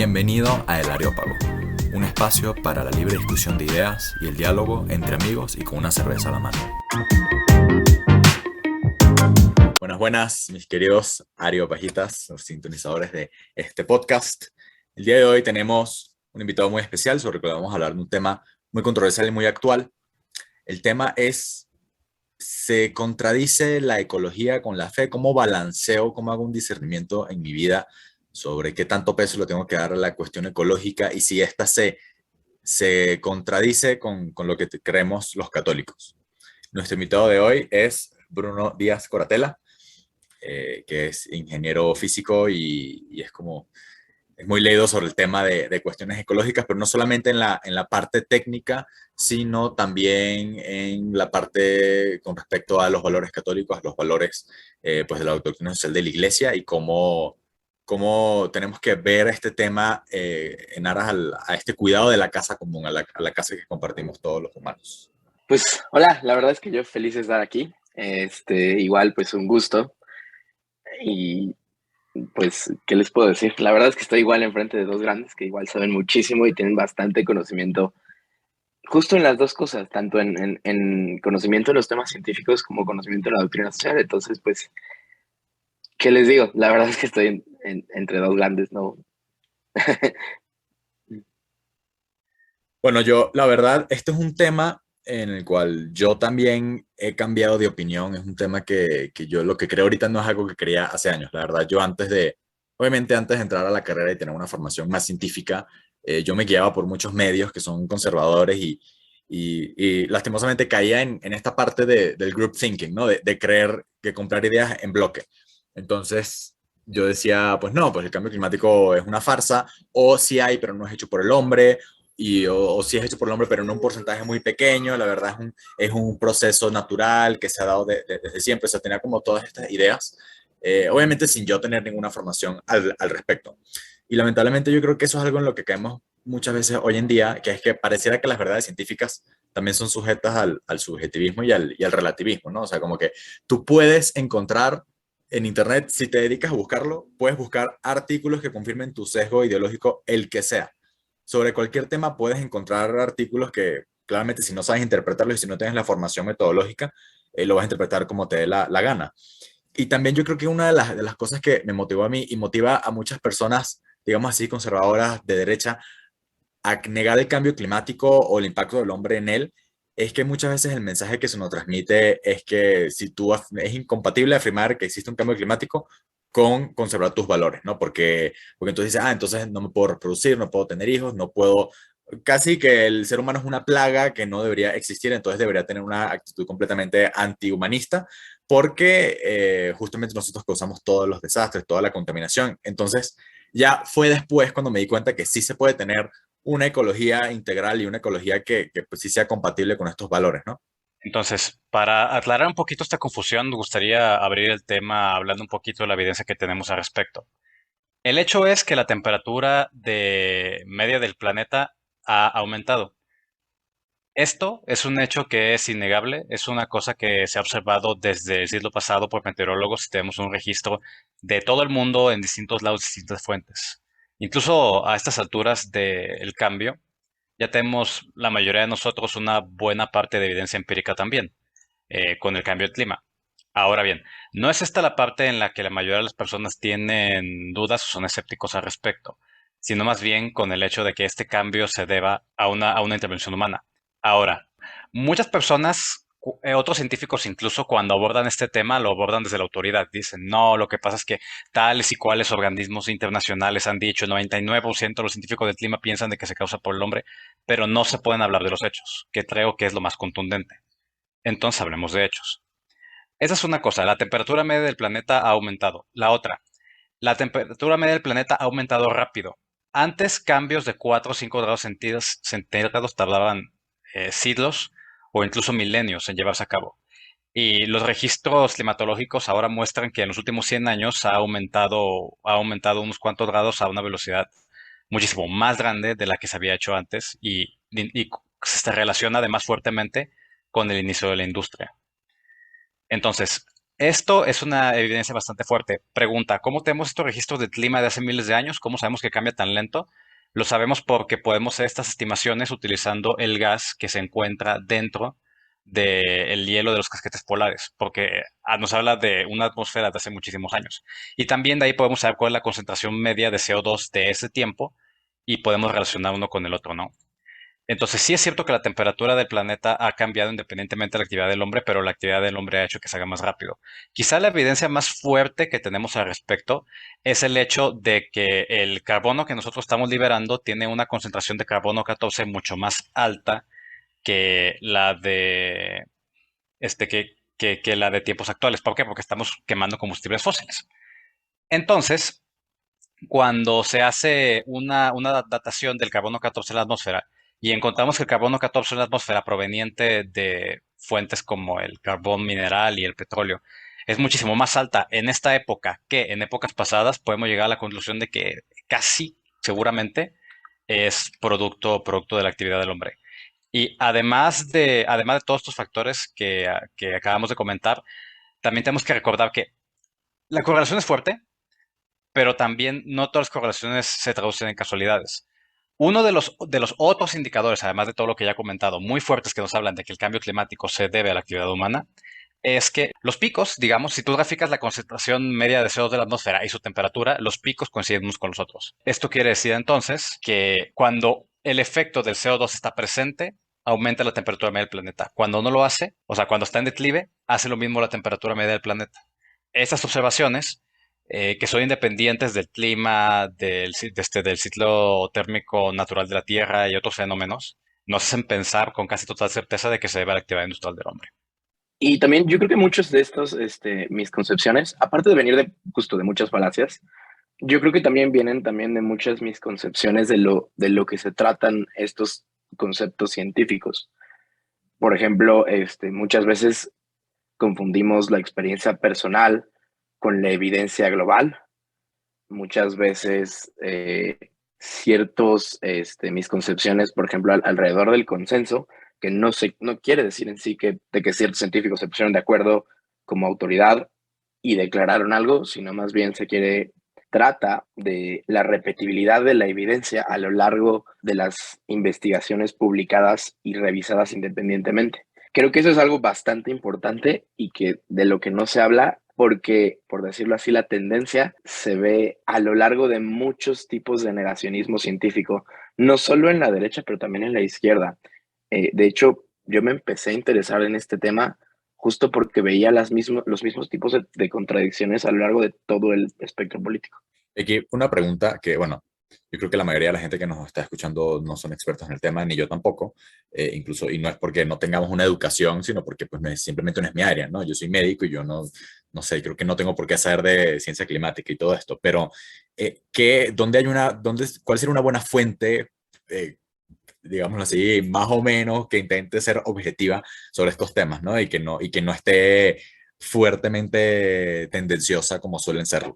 Bienvenido a El Areópago, un espacio para la libre discusión de ideas y el diálogo entre amigos y con una cerveza a la mano. Buenas, buenas, mis queridos areopajitas, los sintonizadores de este podcast. El día de hoy tenemos un invitado muy especial sobre el que vamos a hablar de un tema muy controversial y muy actual. El tema es: ¿se contradice la ecología con la fe? ¿Cómo balanceo, cómo hago un discernimiento en mi vida sobre qué tanto peso le tengo que dar a la cuestión ecológica y si esta se contradice con lo que creemos los católicos? Nuestro invitado de hoy es Bruno Díaz Coratella, que es ingeniero físico y es muy leído sobre el tema de cuestiones ecológicas, pero no solamente en la parte técnica, sino también en la parte con respecto a los valores católicos, a los valores pues de la doctrina social de la Iglesia y cómo tenemos que ver este tema en aras a este cuidado de la casa común, a la casa que compartimos todos los humanos. Pues hola, la verdad es que yo feliz de estar aquí. Igual pues un gusto y pues, ¿qué les puedo decir? La verdad es que estoy igual enfrente de dos grandes que igual saben muchísimo y tienen bastante conocimiento justo en las dos cosas, tanto en conocimiento de los temas científicos como conocimiento de la doctrina social. Entonces, pues, ¿qué les digo? La verdad es que estoy entre dos grandes, ¿no? Bueno, la verdad, este es un tema en el cual yo también he cambiado de opinión. Es un tema que yo lo que creo ahorita no es algo que creía hace años. La verdad, yo obviamente antes de entrar a la carrera y tener una formación más científica, yo me guiaba por muchos medios que son conservadores y lastimosamente caía en esta parte del group thinking, ¿no? De creer que comprar ideas en bloque. Entonces, yo decía, pues no, pues el cambio climático es una farsa, o sí hay, pero no es hecho por el hombre, o si es hecho por el hombre, pero en un porcentaje muy pequeño. La verdad es un proceso natural que se ha dado desde siempre. Se tenía como todas estas ideas, obviamente sin yo tener ninguna formación al respecto. Y lamentablemente yo creo que eso es algo en lo que caemos muchas veces hoy en día, que es que pareciera que las verdades científicas también son sujetas al subjetivismo y al relativismo, ¿no? O sea, como que tú puedes encontrar en Internet, si te dedicas a buscarlo, puedes buscar artículos que confirmen tu sesgo ideológico, el que sea. Sobre cualquier tema puedes encontrar artículos que claramente, si no sabes interpretarlos y si no tienes la formación metodológica, lo vas a interpretar como te dé la gana. Y también yo creo que una de las cosas que me motivó a mí y motiva a muchas personas, digamos así, conservadoras de derecha, a negar el cambio climático o el impacto del hombre en él, es que muchas veces el mensaje que se nos transmite es que si tú es incompatible afirmar que existe un cambio climático con conservar tus valores, ¿no? Porque entonces dices, entonces no me puedo reproducir, no puedo tener hijos, no puedo, casi que el ser humano es una plaga que no debería existir, entonces debería tener una actitud completamente antihumanista, porque justamente nosotros causamos todos los desastres, toda la contaminación. Entonces, ya fue después cuando me di cuenta que sí se puede tener una ecología integral y una ecología que pues, sí sea compatible con estos valores, ¿no? Entonces, para aclarar un poquito esta confusión, me gustaría abrir el tema hablando un poquito de la evidencia que tenemos al respecto. El hecho es que la temperatura de media del planeta ha aumentado. Esto es un hecho que es innegable, es una cosa que se ha observado desde el siglo pasado por meteorólogos y tenemos un registro de todo el mundo en distintos lados, distintas fuentes. Incluso a estas alturas del cambio, ya tenemos la mayoría de nosotros una buena parte de evidencia empírica también con el cambio del clima. Ahora bien, no es esta la parte en la que la mayoría de las personas tienen dudas o son escépticos al respecto, sino más bien con el hecho de que este cambio se deba a una intervención humana. Ahora, muchas personas, otros científicos incluso cuando abordan este tema lo abordan desde la autoridad. Dicen, no, lo que pasa es que tales y cuales organismos internacionales han dicho, el 99% de los científicos del clima piensan de que se causa por el hombre, pero no se pueden hablar de los hechos, que creo que es lo más contundente. Entonces hablemos de hechos. Esa es una cosa, la temperatura media del planeta ha aumentado. La otra, la temperatura media del planeta ha aumentado rápido. Antes, cambios de 4 o 5 grados centígrados tardaban siglos o incluso milenios en llevarse a cabo. Y los registros climatológicos ahora muestran que en los últimos 100 años ha aumentado unos cuantos grados a una velocidad muchísimo más grande de la que se había hecho antes y se relaciona además fuertemente con el inicio de la industria. Entonces, Esto es una evidencia bastante fuerte. Pregunta, ¿cómo tenemos estos registros del clima de hace miles de años? ¿Cómo sabemos que cambia tan lento? Lo sabemos porque podemos hacer estas estimaciones utilizando el gas que se encuentra dentro del hielo de los casquetes polares, porque nos habla de una atmósfera de hace muchísimos años. Y también de ahí podemos saber cuál es la concentración media de CO2 de ese tiempo y podemos relacionar uno con el otro, ¿no? Entonces sí es cierto que la temperatura del planeta ha cambiado independientemente de la actividad del hombre, pero la actividad del hombre ha hecho que se haga más rápido. Quizá la evidencia más fuerte que tenemos al respecto es el hecho de que el carbono que nosotros estamos liberando tiene una concentración de carbono 14 mucho más alta que la de que la de tiempos actuales. ¿Por qué? Porque estamos quemando combustibles fósiles. Entonces, cuando se hace una datación del carbono 14 en la atmósfera y encontramos que el carbono 14 en la atmósfera proveniente de fuentes como el carbón mineral y el petróleo es muchísimo más alta en esta época que en épocas pasadas, podemos llegar a la conclusión de que casi seguramente es producto de la actividad del hombre. Y además de todos estos factores que acabamos de comentar, también tenemos que recordar que la correlación es fuerte, pero también no todas las correlaciones se traducen en casualidades. Uno de los otros indicadores, además de todo lo que ya he comentado, muy fuertes que nos hablan de que el cambio climático se debe a la actividad humana, es que los picos, digamos, si tú graficas la concentración media de CO2 de la atmósfera y su temperatura, los picos coinciden unos con los otros. Esto quiere decir entonces que cuando el efecto del CO2 está presente, aumenta la temperatura media del planeta. Cuando no lo hace, o sea, cuando está en declive, hace lo mismo la temperatura media del planeta. Estas observaciones, que son independientes del clima, del ciclo térmico natural de la Tierra y otros fenómenos, nos hacen pensar con casi total certeza de que se debe a la actividad industrial del hombre. Y también yo creo que muchos de estos, mis concepciones, aparte de venir de justo de muchas falacias, yo creo que también vienen también de muchas mis concepciones de lo que se tratan estos conceptos científicos. Por ejemplo, muchas veces confundimos la experiencia personal con la evidencia global. Muchas veces ciertos, mis concepciones, por ejemplo, alrededor del consenso, que no quiere decir en sí de que ciertos científicos se pusieron de acuerdo como autoridad y declararon algo, sino más bien trata de la repetibilidad de la evidencia a lo largo de las investigaciones publicadas y revisadas independientemente. Creo que eso es algo bastante importante y que de lo que no se habla porque, por decirlo así, la tendencia se ve a lo largo de muchos tipos de negacionismo científico, no solo en la derecha, pero también en la izquierda. De hecho, yo me empecé a interesar en este tema justo porque veía los mismos tipos de contradicciones a lo largo de todo el espectro político. Aquí una pregunta que, bueno, yo creo que la mayoría de la gente que nos está escuchando no son expertos en el tema, ni yo tampoco, incluso, y no es porque no tengamos una educación, sino porque pues simplemente no es mi área, ¿no? Yo soy médico y yo no sé, creo que no tengo por qué saber de ciencia climática y todo esto, pero ¿cuál sería una buena fuente, digámoslo así, más o menos, que intente ser objetiva sobre estos temas, ¿no? Y que no esté fuertemente tendenciosa como suelen ser?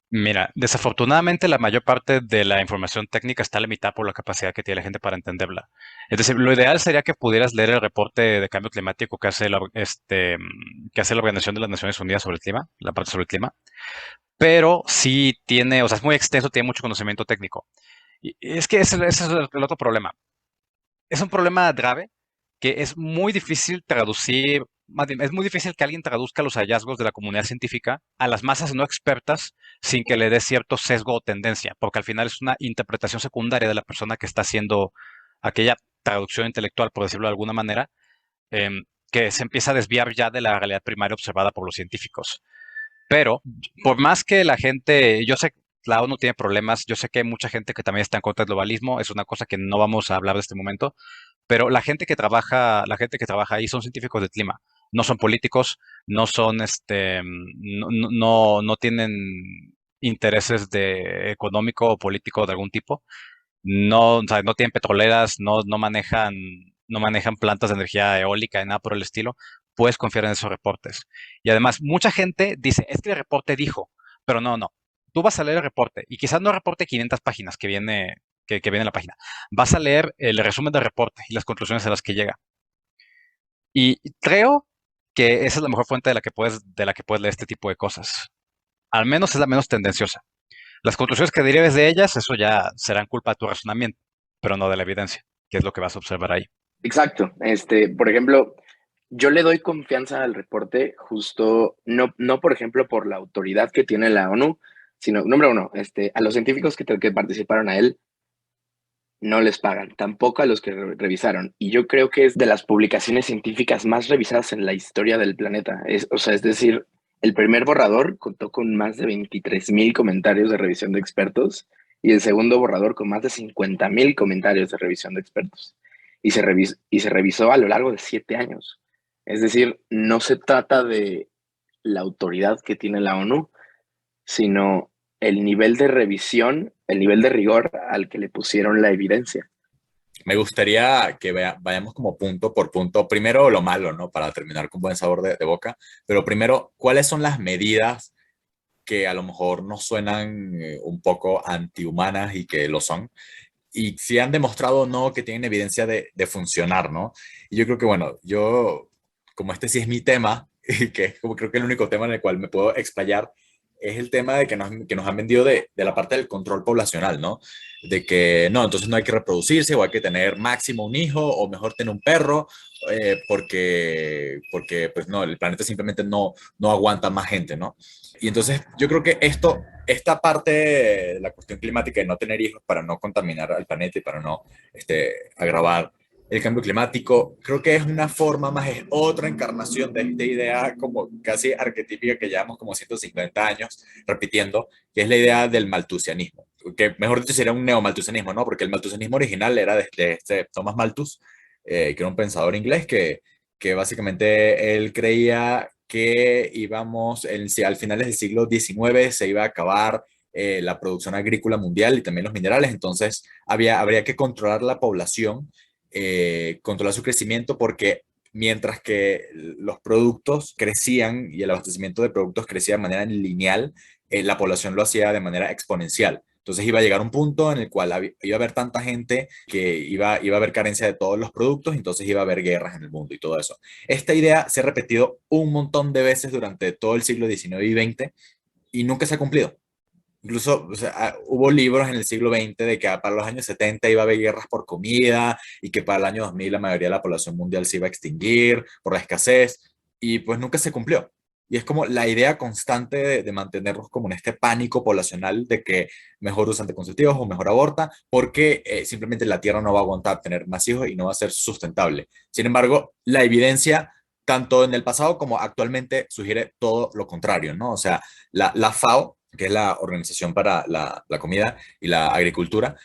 Mira, desafortunadamente la mayor parte de la información técnica está limitada por la capacidad que tiene la gente para entenderla. Es decir, lo ideal sería que pudieras leer el reporte de cambio climático que hace la Organización de las Naciones Unidas sobre el clima, la parte sobre el clima, pero sí tiene, o sea, es muy extenso, tiene mucho conocimiento técnico. Y es que ese es el otro problema. Es un problema grave que es muy difícil traducir, más bien, es muy difícil que alguien traduzca los hallazgos de la comunidad científica a las masas no expertas sin que le dé cierto sesgo o tendencia, porque al final es una interpretación secundaria de la persona que está haciendo aquella traducción intelectual, por decirlo de alguna manera, que se empieza a desviar ya de la realidad primaria observada por los científicos. Pero, por más que la gente, yo sé, la ONU tiene problemas, yo sé que hay mucha gente que también está en contra del globalismo, es una cosa que no vamos a hablar de este momento, pero la gente que trabaja ahí son científicos del clima, no son políticos, no son, no tienen intereses de económico o político de algún tipo, no, o sea, no tienen petroleras, no manejan plantas de energía eólica, ni nada por el estilo. Puedes confiar en esos reportes. Y además, mucha gente dice, es que el reporte dijo, pero no, no. Tú vas a leer el reporte, y quizás no el reporte de 500 páginas que viene en la página. Vas a leer el resumen del reporte y las conclusiones a las que llega. Y creo que esa es la mejor fuente de la que puedes leer este tipo de cosas. Al menos es la menos tendenciosa. Las conclusiones que derives de ellas, eso ya serán culpa de tu razonamiento, pero no de la evidencia, que es lo que vas a observar ahí. Exacto. Por ejemplo, yo le doy confianza al reporte justo, no por ejemplo, por la autoridad que tiene la ONU, sino, número uno, a los científicos que participaron a él no les pagan, tampoco a los que revisaron. Y yo creo que es de las publicaciones científicas más revisadas en la historia del planeta. O sea, es decir, el primer borrador contó con más de 23,000 comentarios de revisión de expertos y el segundo borrador con más de 50,000 comentarios de revisión de expertos. Y se revisó a lo largo de 7 años. Es decir, no se trata de la autoridad que tiene la ONU, sino el nivel de revisión, el nivel de rigor al que le pusieron la evidencia. Me gustaría que vayamos como punto por punto. Primero lo malo, ¿no? Para terminar con buen sabor de boca. Pero primero, ¿cuáles son las medidas que a lo mejor nos suenan un poco antihumanas y que lo son? Y si han demostrado o no que tienen evidencia de funcionar, ¿no? Y yo creo que, bueno, yo, como este sí es mi tema, y que es como creo que el único tema en el cual me puedo explayar, es el tema de que nos han vendido de la parte del control poblacional, ¿no? De que no, entonces no hay que reproducirse o hay que tener máximo un hijo o mejor tener un perro porque pues no, el planeta simplemente no aguanta más gente, ¿no? Y entonces yo creo que esta parte de la cuestión climática de no tener hijos para no contaminar al planeta y para no agravar el cambio climático, creo que es una forma más, es otra encarnación de esta idea como casi arquetípica que llevamos como 150 años repitiendo, que es la idea del malthusianismo, que mejor dicho sería un neomalthusianismo, ¿no? Porque el malthusianismo original era de Thomas Malthus, que era un pensador inglés que básicamente él creía que al finales del siglo XIX se iba a acabar la producción agrícola mundial y también los minerales, entonces habría que controlar la población, controlar su crecimiento porque mientras que los productos crecían y el abastecimiento de productos crecía de manera lineal, la población lo hacía de manera exponencial. Entonces iba a llegar un punto en el cual iba a haber tanta gente que iba a haber carencia de todos los productos, entonces iba a haber guerras en el mundo y todo eso. Esta idea se ha repetido un montón de veces durante todo el siglo XIX y XX y nunca se ha cumplido. Incluso o sea, hubo libros en el siglo XX de que para los años 70 iba a haber guerras por comida y que para el año 2000 la mayoría de la población mundial se iba a extinguir por la escasez y pues nunca se cumplió. Y es como la idea constante de mantenernos como en este pánico poblacional de que mejor usa anticonceptivos o mejor aborta porque simplemente la Tierra no va a aguantar tener más hijos y no va a ser sustentable. Sin embargo, la evidencia tanto en el pasado como actualmente sugiere todo lo contrario, ¿no? O sea, la FAO, que es la Organización para la Comida y la Agricultura,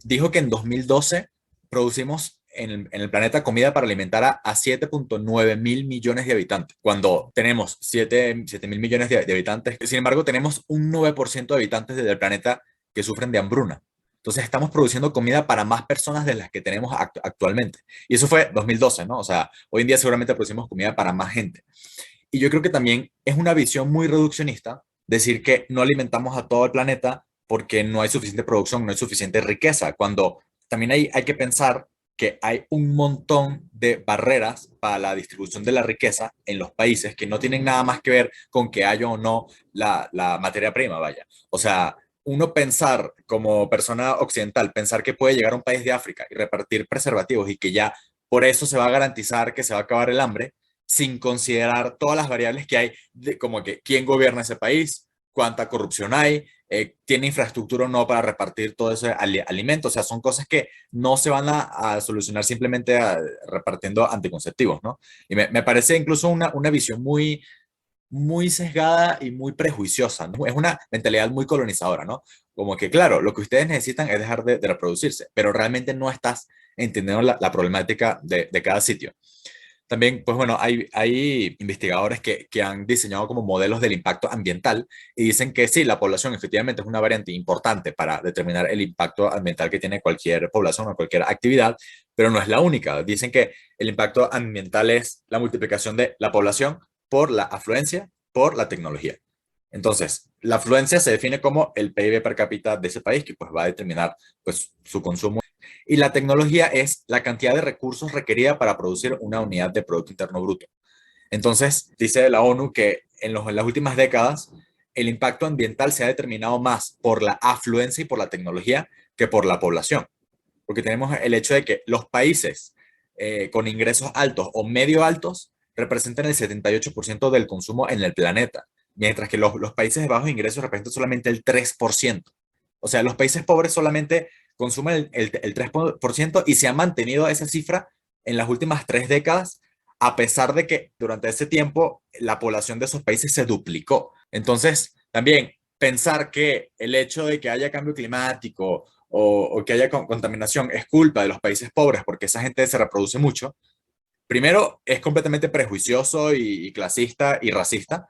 dijo que en 2012 producimos en el planeta comida para alimentar a 7.9 mil millones de habitantes, cuando tenemos 7 mil millones de habitantes. Sin embargo, tenemos un 9% de habitantes del planeta que sufren de hambruna. Entonces estamos produciendo comida para más personas de las que tenemos actualmente. Y eso fue 2012, ¿no? O sea, hoy en día seguramente producimos comida para más gente. Y yo creo que también es una visión muy reduccionista decir que no alimentamos a todo el planeta porque no hay suficiente producción, no hay suficiente riqueza, cuando también hay que pensar que hay un montón de barreras para la distribución de la riqueza en los países que no tienen nada más que ver con que haya o no la materia prima, vaya. O sea, uno pensar como persona occidental, pensar que puede llegar a un país de África y repartir preservativos y que ya por eso se va a garantizar que se va a acabar el hambre, sin considerar todas las variables que hay, como que quién gobierna ese país, cuánta corrupción hay, tiene infraestructura o no para repartir todo ese alimento. O sea, son cosas que no se van a solucionar simplemente repartiendo anticonceptivos, ¿no? Y me parece incluso una visión muy sesgada y muy prejuiciosa, ¿no? Es una mentalidad muy colonizadora, ¿no? Como que, claro, lo que ustedes necesitan es dejar de reproducirse, pero realmente no estás entendiendo la problemática de cada sitio. También, pues bueno, hay investigadores que han diseñado como modelos del impacto ambiental y dicen que sí, la población efectivamente es una variante importante para determinar el impacto ambiental que tiene cualquier población o cualquier actividad, pero no es la única. Dicen que el impacto ambiental es la multiplicación de la población por la afluencia, por la tecnología. Entonces, la afluencia se define como el PIB per cápita de ese país, que pues va a determinar pues su consumo, y la tecnología es la cantidad de recursos requerida para producir una unidad de Producto Interno Bruto. Entonces, dice la ONU que en las últimas décadas el impacto ambiental se ha determinado más por la afluencia y por la tecnología que por la población. Porque tenemos el hecho de que los países con ingresos altos o medio altos representan el 78% del consumo en el planeta, mientras que los países de bajos ingresos representan solamente el 3%. O sea, los países pobres solamente consumen el 3% y se ha mantenido esa cifra en las últimas 3 décadas, a pesar de que durante ese tiempo la población de esos países se duplicó. Entonces, también pensar que el hecho de que haya cambio climático o que haya contaminación es culpa de los países pobres porque esa gente se reproduce mucho, primero es completamente prejuicioso y clasista y racista,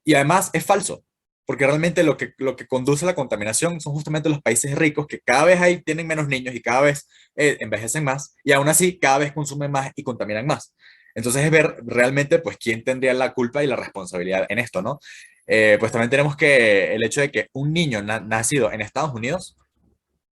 y además es falso, porque realmente lo que conduce a la contaminación son justamente los países ricos que cada vez ahí tienen menos niños y cada vez envejecen más, y aún así cada vez consumen más y contaminan más. Entonces es ver realmente pues quién tendría la culpa y la responsabilidad en esto, ¿no? Pues también tenemos que el hecho de que un niño nacido en Estados Unidos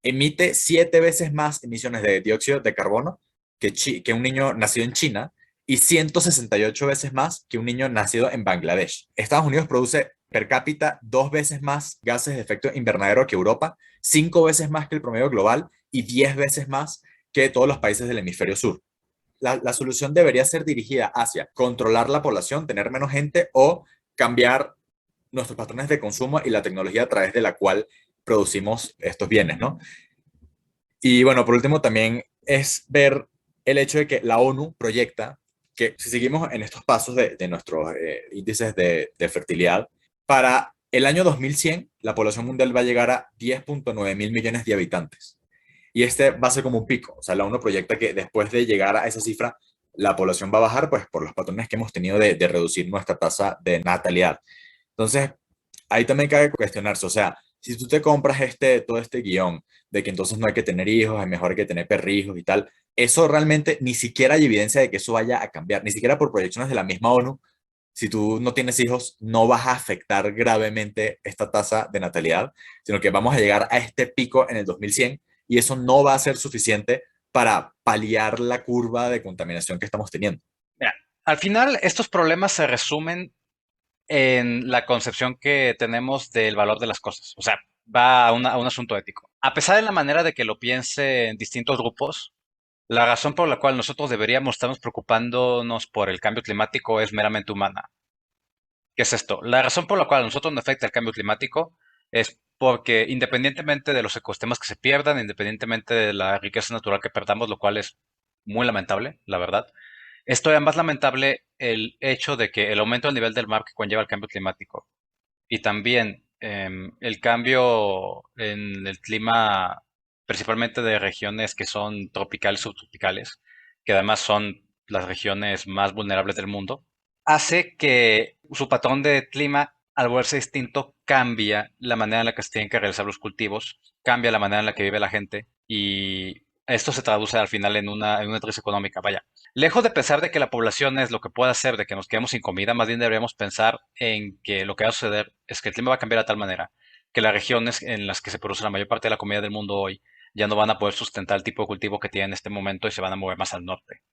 emite 7 veces más emisiones de dióxido de carbono que un niño nacido en China y 168 veces más que un niño nacido en Bangladesh. Estados Unidos produce per cápita 2 veces más gases de efecto invernadero que Europa, 5 veces más que el promedio global y 10 veces más que todos los países del hemisferio sur. La solución debería ser dirigida hacia controlar la población, tener menos gente o cambiar nuestros patrones de consumo y la tecnología a través de la cual producimos estos bienes, ¿no? Y bueno, por último, también es ver el hecho de que la ONU proyecta que si seguimos en estos pasos de nuestros índices de fertilidad, para el año 2100 la población mundial va a llegar a 10.9 mil millones de habitantes. Y este va a ser como un pico. O sea, la ONU proyecta que después de llegar a esa cifra, la población va a bajar, pues por los patrones que hemos tenido de reducir nuestra tasa de natalidad. Entonces, ahí también cabe cuestionarse, o sea, si tú te compras todo este guión de que entonces no hay que tener hijos, es mejor que tener perrijos y tal, eso realmente ni siquiera hay evidencia de que eso vaya a cambiar, ni siquiera por proyecciones de la misma ONU. Si tú no tienes hijos, no vas a afectar gravemente esta tasa de natalidad, sino que vamos a llegar a este pico en el 2100 y eso no va a ser suficiente para paliar la curva de contaminación que estamos teniendo. Mira, al final, estos problemas se resumen en la concepción que tenemos del valor de las cosas. O sea, va a un asunto ético. A pesar de la manera de que lo piensen distintos grupos, la razón por la cual nosotros deberíamos estarnos preocupándonos por el cambio climático es meramente humana. ¿Qué es esto? La razón por la cual a nosotros nos afecta el cambio climático es porque independientemente de los ecosistemas que se pierdan, independientemente de la riqueza natural que perdamos, lo cual es muy lamentable, la verdad, es todavía más lamentable el hecho de que el aumento del nivel del mar que conlleva el cambio climático y también el cambio en el clima, principalmente de regiones que son tropicales, subtropicales, que además son las regiones más vulnerables del mundo, hace que su patrón de clima, al volverse distinto, cambia la manera en la que se tienen que realizar los cultivos, cambia la manera en la que vive la gente y esto se traduce al final en una crisis económica. Vaya, lejos de pensar de que la población es lo que puede hacer de que nos quedemos sin comida, más bien deberíamos pensar en que lo que va a suceder es que el clima va a cambiar de tal manera que las regiones en las que se produce la mayor parte de la comida del mundo hoy ya no van a poder sustentar el tipo de cultivo que tienen en este momento y se van a mover más al norte.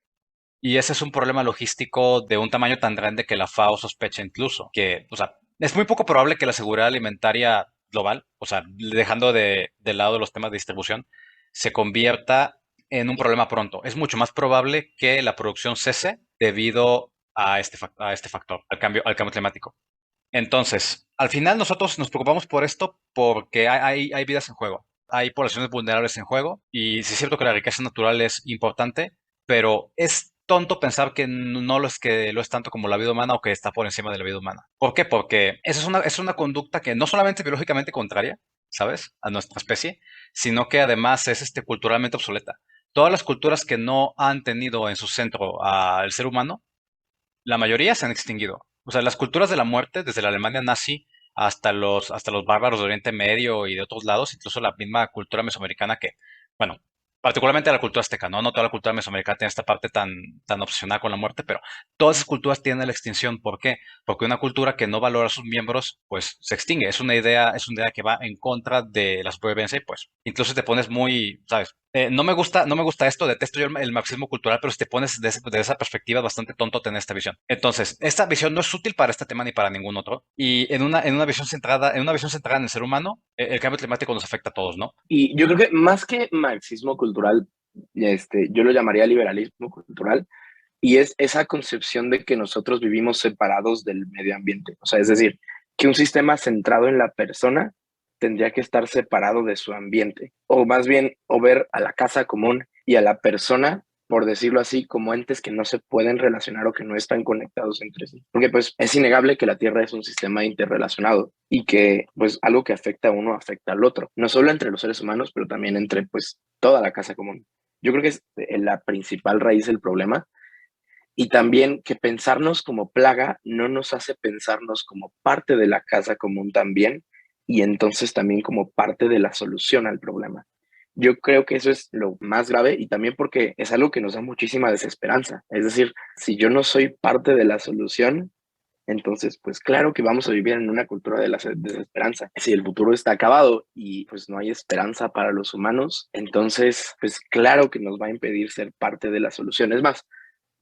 Y ese es un problema logístico de un tamaño tan grande que la FAO sospecha incluso que, o sea, es muy poco probable que la seguridad alimentaria global, o sea, dejando de lado los temas de distribución, se convierta en un problema pronto. Es mucho más probable que la producción cese debido a a este factor, al cambio climático. Entonces, al final nosotros nos preocupamos por esto porque hay vidas en juego, hay poblaciones vulnerables en juego y sí es cierto que la riqueza natural es importante, pero es tonto pensar que no lo es tanto como la vida humana o que está por encima de la vida humana. ¿Por qué? Porque esa es una conducta que no solamente es biológicamente contraria, ¿sabes? A nuestra especie, sino que además es culturalmente obsoleta. Todas las culturas que no han tenido en su centro al ser humano la mayoría se han extinguido. O sea, las culturas de la muerte, desde la Alemania nazi hasta los bárbaros de Oriente Medio y de otros lados, incluso la misma cultura mesoamericana que, bueno, particularmente la cultura azteca, ¿no? No toda la cultura mesoamericana tiene esta parte tan obsesionada con la muerte, pero todas esas culturas tienen la extinción. ¿Por qué? Porque una cultura que no valora a sus miembros, pues se extingue. Es una idea que va en contra de la supervivencia y pues incluso te pones muy, ¿sabes? No me gusta esto, detesto yo el marxismo cultural, pero si te pones de esa perspectiva es bastante tonto tener esta visión. Entonces, esta visión no es útil para este tema ni para ningún otro. Y en una visión centrada en el ser humano, el cambio climático nos afecta a todos, ¿no? Y yo creo que más que marxismo cultural, yo lo llamaría liberalismo cultural, y es esa concepción de que nosotros vivimos separados del medio ambiente. O sea, es decir, que un sistema centrado en la persona tendría que estar separado de su ambiente, o más bien, o ver a la casa común y a la persona, por decirlo así, como entes que no se pueden relacionar o que no están conectados entre sí. Porque pues es innegable que la Tierra es un sistema interrelacionado y que pues algo que afecta a uno afecta al otro, no solo entre los seres humanos, pero también entre pues toda la casa común. Yo creo que es la principal raíz del problema, y también que pensarnos como plaga no nos hace pensarnos como parte de la casa común también, y entonces también como parte de la solución al problema. Yo creo que eso es lo más grave, y también porque es algo que nos da muchísima desesperanza. Es decir, si yo no soy parte de la solución, entonces pues claro que vamos a vivir en una cultura de la desesperanza. Si el futuro está acabado y pues no hay esperanza para los humanos, entonces pues claro que nos va a impedir ser parte de la solución. Es más,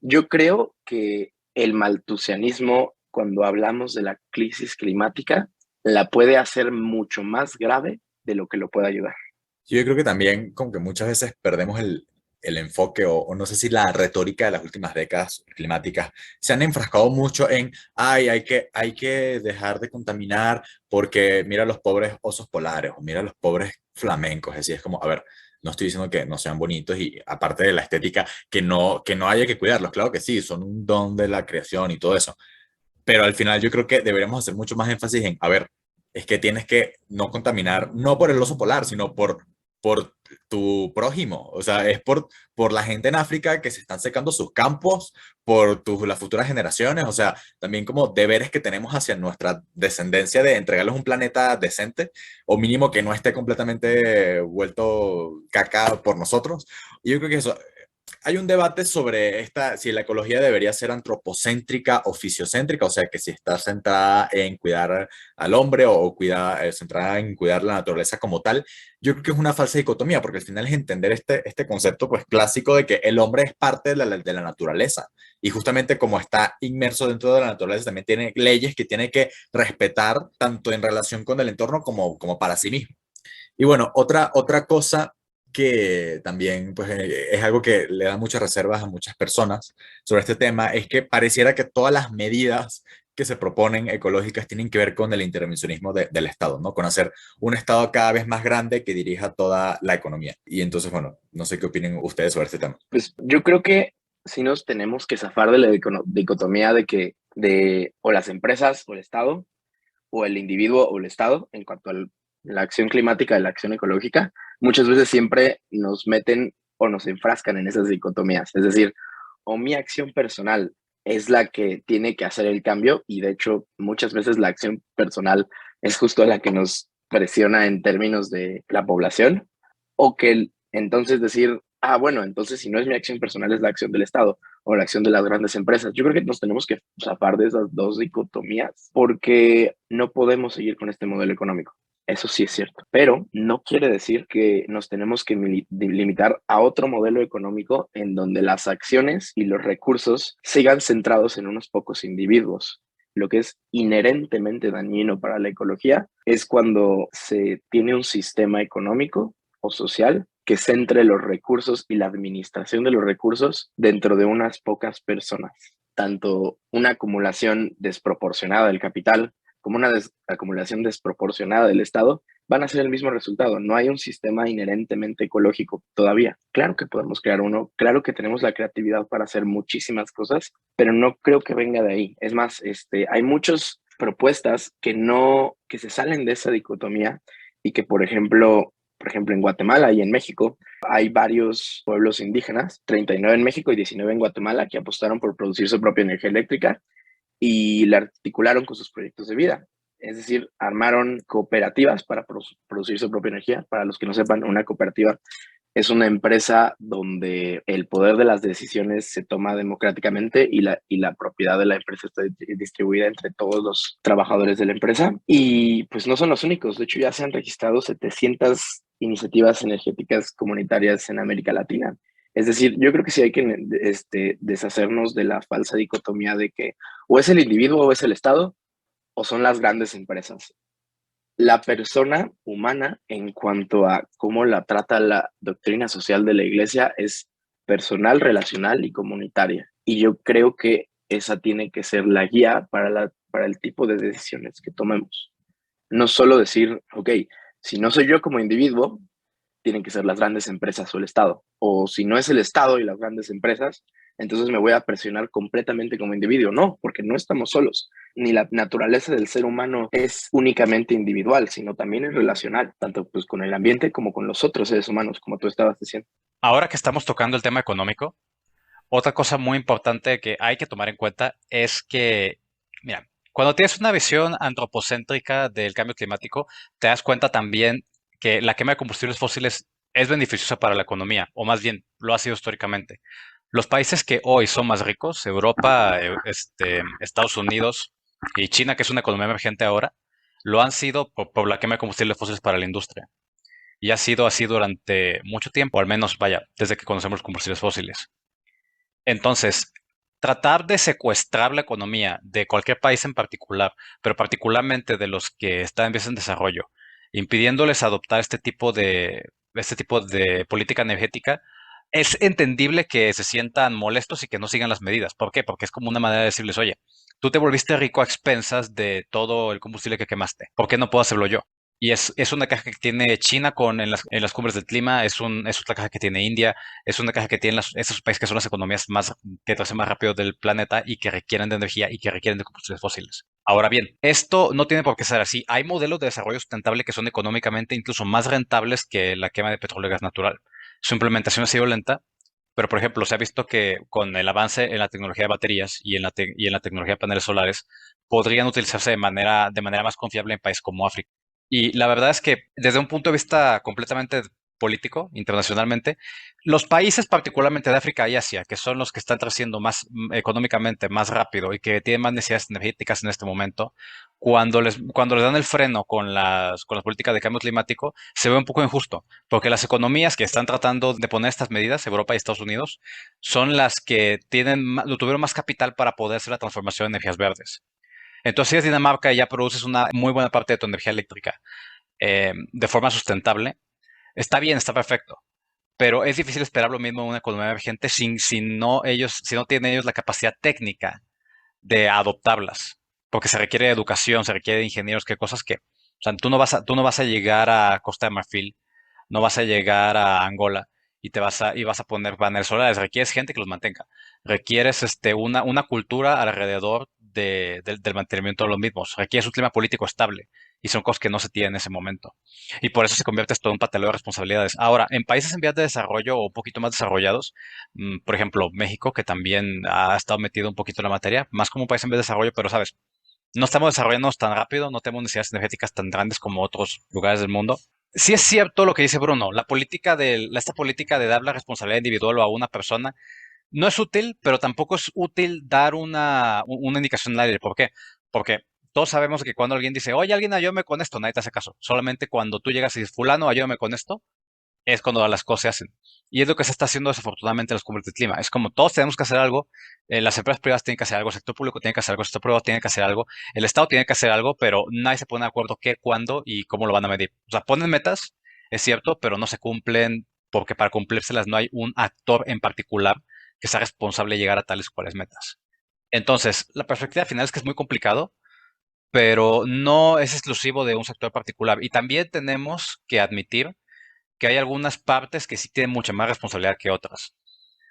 yo creo que el maltusianismo, cuando hablamos de la crisis climática, la puede hacer mucho más grave de lo que lo puede ayudar. Yo creo que también como que muchas veces perdemos el enfoque o no sé si la retórica de las últimas décadas climáticas se han enfrascado mucho en, ay, hay que dejar de contaminar porque mira los pobres osos polares o mira los pobres flamencos, es decir, es como, a ver, no estoy diciendo que no sean bonitos y aparte de la estética, que no haya que cuidarlos, claro que sí, son un don de la creación y todo eso, pero al final yo creo que deberíamos hacer mucho más énfasis en, a ver, es que tienes que no contaminar, no por el oso polar, sino por tu prójimo. O sea, es por la gente en África que se están secando sus campos, por las futuras generaciones. O sea, también como deberes que tenemos hacia nuestra descendencia de entregarles un planeta decente, o mínimo que no esté completamente vuelto caca por nosotros. Y yo creo que eso, hay un debate sobre si la ecología debería ser antropocéntrica o fisiocéntrica, o sea, que si está centrada en cuidar al hombre o centrada en cuidar la naturaleza como tal. Yo creo que es una falsa dicotomía, porque al final es entender este concepto pues clásico de que el hombre es parte de la naturaleza y justamente como está inmerso dentro de la naturaleza también tiene leyes que tiene que respetar tanto en relación con el entorno como para sí mismo. Y bueno, otra cosa que también pues, es algo que le da muchas reservas a muchas personas sobre este tema, es que pareciera que todas las medidas que se proponen ecológicas tienen que ver con el intervencionismo del Estado, ¿no? Con hacer un Estado cada vez más grande que dirija toda la economía. Y entonces, bueno, no sé qué opinen ustedes sobre este tema. Pues yo creo que sí nos tenemos que zafar de la dicotomía de que o las empresas o el Estado, o el individuo o el Estado, en cuanto a la acción climática y la acción ecológica. Muchas veces siempre nos meten o nos enfrascan en esas dicotomías. Es decir, o mi acción personal es la que tiene que hacer el cambio, y de hecho muchas veces la acción personal es justo la que nos presiona en términos de la población, o que entonces decir, ah, bueno, entonces si no es mi acción personal es la acción del Estado o la acción de las grandes empresas. Yo creo que nos tenemos que zafar de esas dos dicotomías, porque no podemos seguir con este modelo económico. Eso sí es cierto, pero no quiere decir que nos tenemos que limitar a otro modelo económico en donde las acciones y los recursos sigan centrados en unos pocos individuos. Lo que es inherentemente dañino para la ecología es cuando se tiene un sistema económico o social que centre los recursos y la administración de los recursos dentro de unas pocas personas. Tanto una acumulación desproporcionada del capital como una acumulación desproporcionada del Estado van a ser el mismo resultado. No hay un sistema inherentemente ecológico todavía. Claro que podemos crear uno, claro que tenemos la creatividad para hacer muchísimas cosas, pero no creo que venga de ahí. Es más, hay muchas propuestas que se salen de esa dicotomía, y que, por ejemplo, en Guatemala y en México, hay varios pueblos indígenas, 39 en México y 19 en Guatemala, que apostaron por producir su propia energía eléctrica y la articularon con sus proyectos de vida. Es decir, armaron cooperativas para producir su propia energía. Para los que no sepan, una cooperativa Es una empresa donde el poder de las decisiones se toma democráticamente y la propiedad de la empresa está distribuida entre todos los trabajadores de la empresa. Y pues no son los únicos. De hecho, ya se han registrado 700 iniciativas energéticas comunitarias en América Latina. Es decir, yo creo que sí hay que deshacernos de la falsa dicotomía de que o es el individuo o es el Estado o son las grandes empresas. La persona humana, en cuanto a cómo la trata la doctrina social de la iglesia, es personal, relacional y comunitaria. Y yo creo que esa tiene que ser la guía para el tipo de decisiones que tomemos. No solo decir, ok, si no soy yo como individuo, tienen que ser las grandes empresas o el Estado. O si no es el Estado y las grandes empresas, entonces me voy a presionar completamente como individuo. No, porque no estamos solos. Ni la naturaleza del ser humano es únicamente individual, sino también es relacional, tanto pues con el ambiente como con los otros seres humanos, como tú estabas diciendo. Ahora que estamos tocando el tema económico, otra cosa muy importante que hay que tomar en cuenta es que, mira, cuando tienes una visión antropocéntrica del cambio climático, te das cuenta también que la quema de combustibles fósiles es beneficiosa para la economía, o más bien lo ha sido históricamente. Los países que hoy son más ricos, Europa, Estados Unidos y China, que es una economía emergente ahora, lo han sido por la quema de combustibles fósiles para la industria. Y ha sido así durante mucho tiempo, al menos, vaya, desde que conocemos los combustibles fósiles. Entonces, tratar de secuestrar la economía de cualquier país en particular, pero particularmente de los que están en vías en desarrollo, impidiéndoles adoptar este tipo de política energética, es entendible que se sientan molestos y que no sigan las medidas. ¿Por qué? Porque es como una manera de decirles, oye, tú te volviste rico a expensas de todo el combustible que quemaste. ¿Por qué no puedo hacerlo yo? Y es una caja que tiene China en las cumbres del clima, es otra caja que tiene India, es una caja que tienen esos países que son las economías que crecen más rápido del planeta y que requieren de energía y que requieren de combustibles fósiles. Ahora bien, esto no tiene por qué ser así. Hay modelos de desarrollo sustentable que son económicamente incluso más rentables que la quema de petróleo y gas natural. Su implementación ha sido lenta, pero por ejemplo, se ha visto que con el avance en la tecnología de baterías y en la tecnología de paneles solares, podrían utilizarse de manera más confiable en países como África. Y la verdad es que desde un punto de vista completamente político, internacionalmente, los países particularmente de África y Asia, que son los que están creciendo más económicamente, más rápido y que tienen más necesidades energéticas en este momento, cuando les dan el freno con las políticas de cambio climático, se ve un poco injusto, porque las economías que están tratando de poner estas medidas, Europa y Estados Unidos, son las que lo tuvieron más capital para poder hacer la transformación de energías verdes. Entonces, si es Dinamarca y ya produces una muy buena parte de tu energía eléctrica de forma sustentable, está bien, está perfecto. Pero es difícil esperar lo mismo de una economía emergente si no tienen ellos la capacidad técnica de adoptarlas. Porque se requiere de educación, se requiere de ingenieros, que cosas que, o sea, tú no vas a llegar a Costa de Marfil, no vas a llegar a Angola y vas a poner paneles solares. Requieres gente que los mantenga. Requieres una cultura alrededor del mantenimiento de los mismos. Requieres un clima político estable. Y son cosas que no se tienen en ese momento. Y por eso se convierte esto en un pataleo de responsabilidades. Ahora, en países en vías de desarrollo o un poquito más desarrollados, por ejemplo, México, que también ha estado metido un poquito en la materia, más como un país en vías de desarrollo, pero sabes, no estamos desarrollándonos tan rápido, no tenemos necesidades energéticas tan grandes como otros lugares del mundo. Sí es cierto lo que dice Bruno, esta política de dar la responsabilidad individual a una persona no es útil, pero tampoco es útil dar una indicación al aire. ¿Por qué? Porque todos sabemos que cuando alguien dice, oye, alguien ayúdame con esto, nadie te hace caso. Solamente cuando tú llegas y dices, fulano, ayúdame con esto, es cuando las cosas se hacen. Y es lo que se está haciendo desafortunadamente en los cumbres del clima. Es como todos tenemos que hacer algo, las empresas privadas tienen que hacer algo, el sector público tiene que hacer algo, el sector privado tiene que hacer algo, el Estado tiene que hacer algo, pero nadie se pone de acuerdo qué, cuándo y cómo lo van a medir. O sea, ponen metas, es cierto, pero no se cumplen porque para cumplírselas no hay un actor en particular que sea responsable de llegar a tales cuales metas. Entonces, la perspectiva final es que es muy complicado, pero no es exclusivo de un sector particular. Y también tenemos que admitir que hay algunas partes que sí tienen mucha más responsabilidad que otras.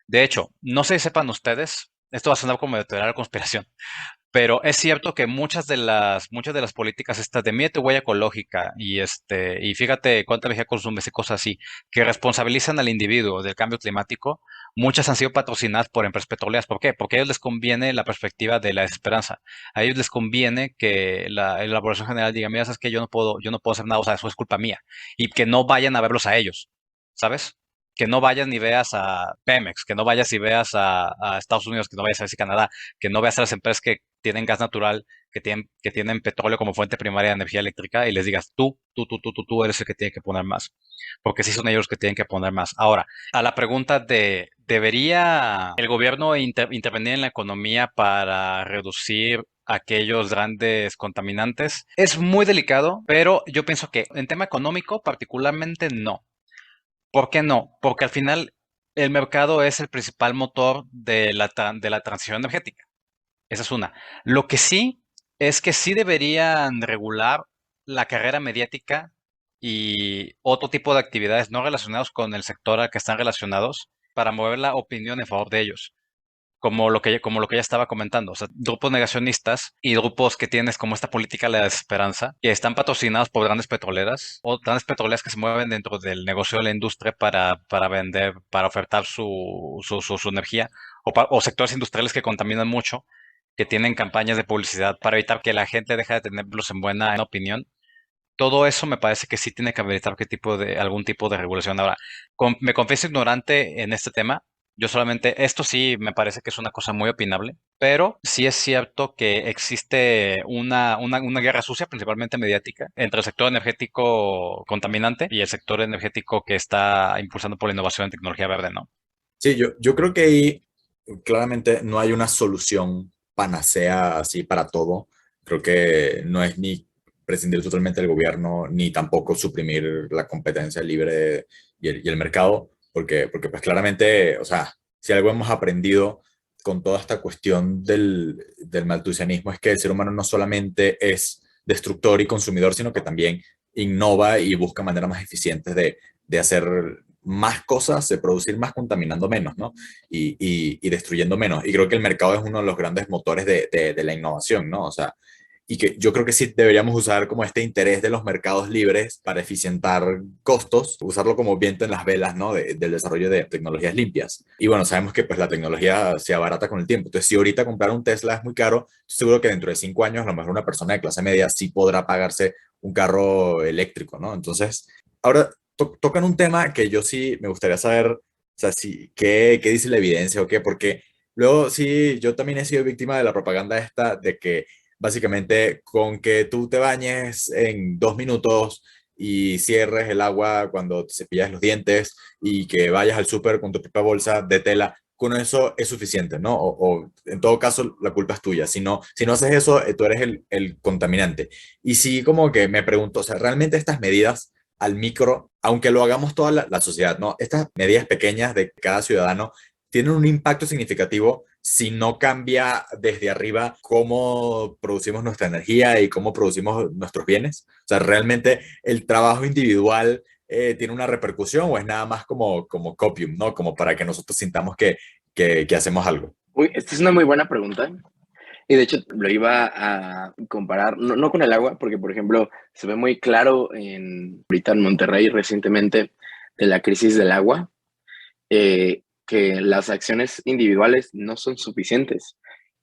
De hecho, no sé si sepan ustedes, esto va a sonar como de teoría de la conspiración, pero es cierto que muchas de las políticas estas de mide tu huella ecológica y fíjate cuánta energía consumes y cosas así, que responsabilizan al individuo del cambio climático, muchas han sido patrocinadas por empresas petroleras. ¿Por qué? Porque a ellos les conviene la perspectiva de la desesperanza. A ellos les conviene que la población general diga, mira, sabes que yo no puedo hacer nada, o sea, eso es culpa mía. Y que no vayan a verlos a ellos, ¿sabes? que no vayas ni veas a Pemex, que no vayas y veas a Estados Unidos, que no vayas a ver Canadá, que no veas a las empresas que tienen gas natural, que tienen petróleo como fuente primaria de energía eléctrica y les digas, tú eres el que tiene que poner más, porque sí son ellos los que tienen que poner más. Ahora, a la pregunta de, ¿debería el gobierno intervenir en la economía para reducir aquellos grandes contaminantes? Es muy delicado, pero yo pienso que en tema económico particularmente no. ¿Por qué no? Porque al final el mercado es el principal motor de la transición energética. Esa es una. Lo que sí es que sí deberían regular la carrera mediática y otro tipo de actividades no relacionados con el sector al que están relacionados para mover la opinión en favor de ellos como lo que ya estaba comentando, o sea, grupos negacionistas y grupos que tienes como esta política de la desesperanza, que están patrocinados por grandes petroleras o grandes petroleras que se mueven dentro del negocio de la industria para vender, para ofertar su energía, o sectores industriales que contaminan mucho, que tienen campañas de publicidad para evitar que la gente deje de tenerlos en buena opinión. Todo eso me parece que sí tiene que habilitar algún tipo de regulación. Ahora, me confieso ignorante en este tema. Yo solamente, esto sí me parece que es una cosa muy opinable, pero sí es cierto que existe una guerra sucia, principalmente mediática, entre el sector energético contaminante y el sector energético que está impulsando por la innovación en tecnología verde, ¿no? Sí, yo creo que ahí claramente no hay una solución panacea así para todo. Creo que no es ni prescindir totalmente del gobierno, ni tampoco suprimir la competencia libre y el mercado, porque pues claramente, o sea, si algo hemos aprendido con toda esta cuestión del maltusianismo es que el ser humano no solamente es destructor y consumidor, sino que también innova y busca maneras más eficientes de hacer más cosas, de producir más contaminando menos, ¿no? Y destruyendo menos. Y creo que el mercado es uno de los grandes motores de la innovación, ¿no? O sea, y que yo creo que sí deberíamos usar como este interés de los mercados libres para eficientar costos, usarlo como viento en las velas, ¿no? Del desarrollo de tecnologías limpias. Y bueno, sabemos que pues la tecnología se abarata con el tiempo. Entonces, si ahorita comprar un Tesla es muy caro, estoy seguro que dentro de 5 años a lo mejor una persona de clase media sí podrá pagarse un carro eléctrico, ¿no? Entonces, ahora tocan un tema que yo sí me gustaría saber, o sea, si, qué dice la evidencia o qué, porque luego sí, yo también he sido víctima de la propaganda esta de que básicamente con que tú te bañes en 2 minutos y cierres el agua cuando te cepillas los dientes y que vayas al súper con tu propia bolsa de tela, con eso es suficiente, ¿no? O en todo caso la culpa es tuya. Si no haces eso, tú eres el contaminante. Y sí, como que me pregunto, o sea, ¿realmente estas medidas al micro, aunque lo hagamos toda la sociedad, ¿no? Estas medidas pequeñas de cada ciudadano tienen un impacto significativo si no cambia desde arriba cómo producimos nuestra energía y cómo producimos nuestros bienes. O sea, realmente el trabajo individual tiene una repercusión o es nada más como copium, ¿no? Como para que nosotros sintamos que hacemos algo. Uy, esta es una muy buena pregunta. Y de hecho lo iba a comparar, no con el agua, porque por ejemplo se ve muy claro ahorita en Monterrey recientemente de la crisis del agua, que las acciones individuales no son suficientes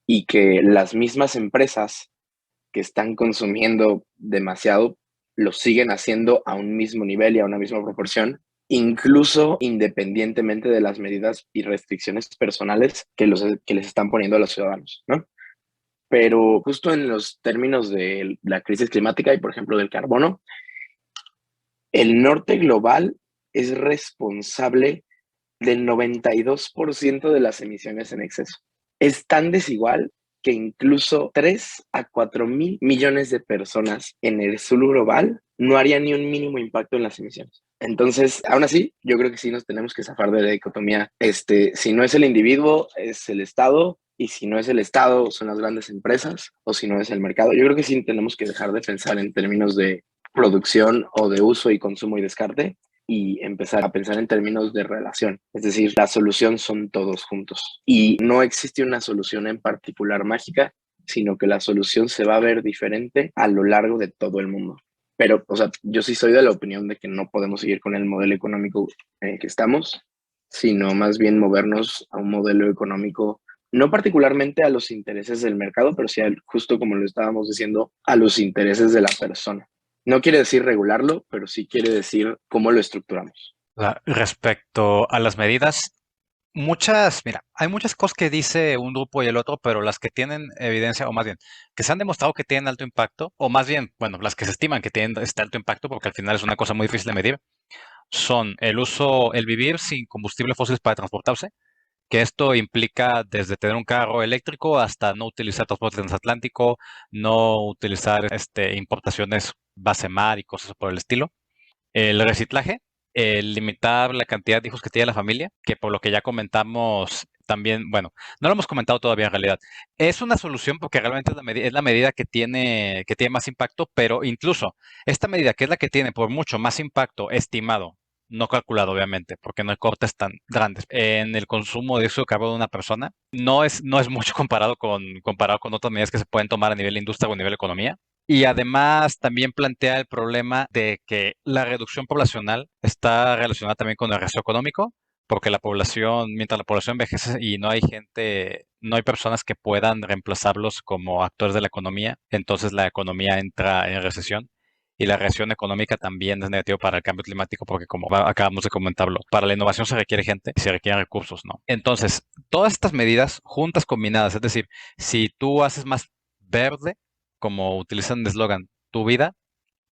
y que las mismas empresas que están consumiendo demasiado lo siguen haciendo a un mismo nivel y a una misma proporción, incluso independientemente de las medidas y restricciones personales que les están poniendo a los ciudadanos, ¿no? Pero justo en los términos de la crisis climática y, por ejemplo, del carbono, el norte global es responsable del 92% de las emisiones en exceso. Es tan desigual que incluso 3 a 4 mil millones de personas en el sur global no harían ni un mínimo impacto en las emisiones. Entonces, aún así, yo creo que sí nos tenemos que zafar de la dicotomía. Si no es el individuo, es el Estado, y si no es el Estado, son las grandes empresas, o si no es el mercado. Yo creo que sí tenemos que dejar de pensar en términos de producción o de uso y consumo y descarte, y empezar a pensar en términos de relación. Es decir, la solución son todos juntos. Y no existe una solución en particular mágica, sino que la solución se va a ver diferente a lo largo de todo el mundo. Pero, o sea, yo sí soy de la opinión de que no podemos seguir con el modelo económico que estamos, sino más bien movernos a un modelo económico, no particularmente a los intereses del mercado, pero sí, justo como lo estábamos diciendo, a los intereses de la persona. No quiere decir regularlo, pero sí quiere decir cómo lo estructuramos. O sea, respecto a las medidas, mira, hay muchas cosas que dice un grupo y el otro, pero las que tienen evidencia, o más bien, que se han demostrado que tienen alto impacto, o más bien, bueno, las que se estiman que tienen este alto impacto, porque al final es una cosa muy difícil de medir, son el vivir sin combustibles fósiles para transportarse, que esto implica desde tener un carro eléctrico hasta no utilizar transporte transatlántico, no utilizar importaciones base mar y cosas por el estilo. El reciclaje, el limitar la cantidad de hijos que tiene la familia, que por lo que ya comentamos también, bueno, no lo hemos comentado todavía en realidad. Es una solución porque realmente es la medida que tiene más impacto, pero incluso esta medida, que es la que tiene por mucho más impacto estimado, no calculado obviamente, porque no hay cortes tan grandes en el consumo de dióxido de carbono de una persona, no es mucho comparado con otras medidas que se pueden tomar a nivel industria o a nivel economía. Y además también plantea el problema de que la reducción poblacional está relacionada también con el resto económico, porque mientras la población envejece y no hay gente, no hay personas que puedan reemplazarlos como actores de la economía, entonces la economía entra en recesión. Y la recesión económica también es negativa para el cambio climático porque, como acabamos de comentarlo, para la innovación se requiere gente y se requieren recursos, ¿no? Entonces, todas estas medidas juntas, combinadas, es decir, si tú haces más verde, como utilizan de eslogan, tu vida,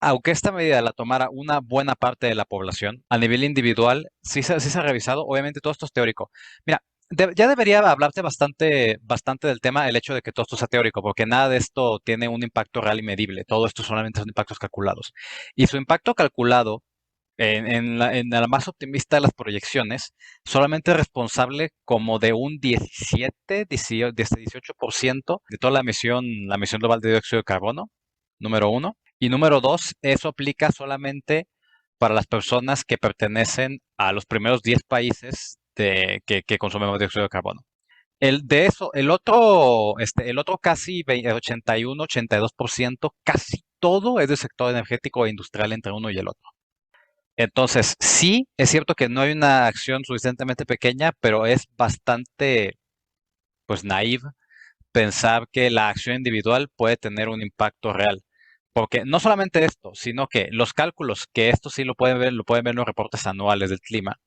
aunque esta medida la tomara una buena parte de la población, a nivel individual, sí se ha revisado, obviamente todo esto es teórico. Mira, ya debería hablarte bastante del tema el hecho de que todo esto sea teórico, porque nada de esto tiene un impacto real y medible, todo esto solamente son impactos calculados. Y su impacto calculado, en la más optimista de las proyecciones, solamente es responsable como de un 18% de toda la emisión global de dióxido de carbono, número uno. Y número dos, eso aplica solamente para las personas que pertenecen a los primeros 10 países que consumen más dióxido de carbono. El otro casi 81, 82%, casi todo es del sector energético e industrial entre uno y el otro. Entonces, sí, es cierto que no hay una acción suficientemente pequeña, pero es bastante, pues, naive pensar que la acción individual puede tener un impacto real. Porque no solamente esto, sino que los cálculos, que esto sí lo pueden ver en los reportes anuales del clima,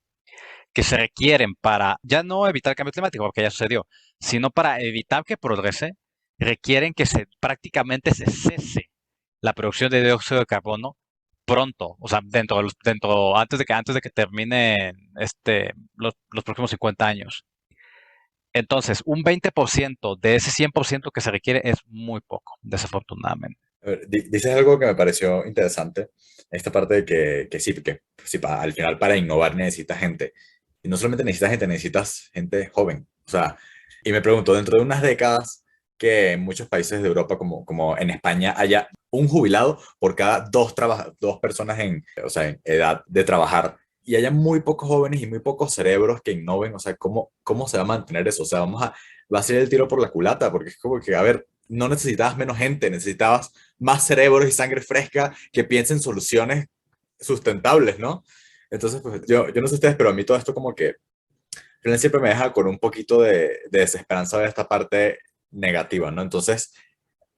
que se requieren para ya no evitar el cambio climático, porque ya sucedió, sino para evitar que progrese, requieren que prácticamente se cese la producción de dióxido de carbono pronto, o sea, antes de que termine los próximos 50 años. Entonces, un 20% de ese 100% que se requiere es muy poco, desafortunadamente. A ver, dices algo que me pareció interesante, esta parte de que sí, al final para innovar necesitas gente. Y no solamente necesitas gente, necesitas gente joven. O sea, y me pregunto, dentro de unas décadas, que en muchos países de Europa, como en España, haya un jubilado por cada dos personas o sea, en edad de trabajar, y haya muy pocos jóvenes y muy pocos cerebros que innoven, o sea, ¿cómo se va a mantener eso? O sea, va a ser el tiro por la culata, porque es como que, a ver, no necesitabas menos gente, necesitabas más cerebros y sangre fresca que piensen soluciones sustentables, ¿no? Entonces, pues yo no sé ustedes, pero a mí todo esto como que siempre me deja con un poquito de desesperanza de esta parte negativa, ¿no? Entonces,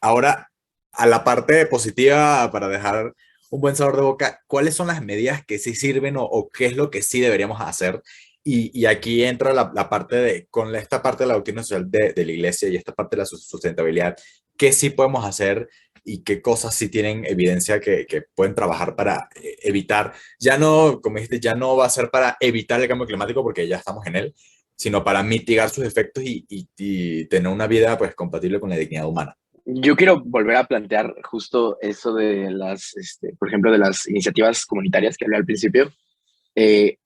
ahora a la parte positiva, para dejar un buen sabor de boca, ¿cuáles son las medidas que sí sirven o qué es lo que sí deberíamos hacer? Y aquí entra la parte esta parte de la doctrina social de la iglesia y esta parte de la sustentabilidad, ¿qué sí podemos hacer y qué cosas sí tienen evidencia que pueden trabajar para evitar? Ya no, como dijiste, ya no va a ser para evitar el cambio climático porque ya estamos en él, sino para mitigar sus efectos y tener una vida pues compatible con la dignidad humana. Yo quiero volver a plantear justo eso de por ejemplo, de las iniciativas comunitarias que hablé al principio. Eh,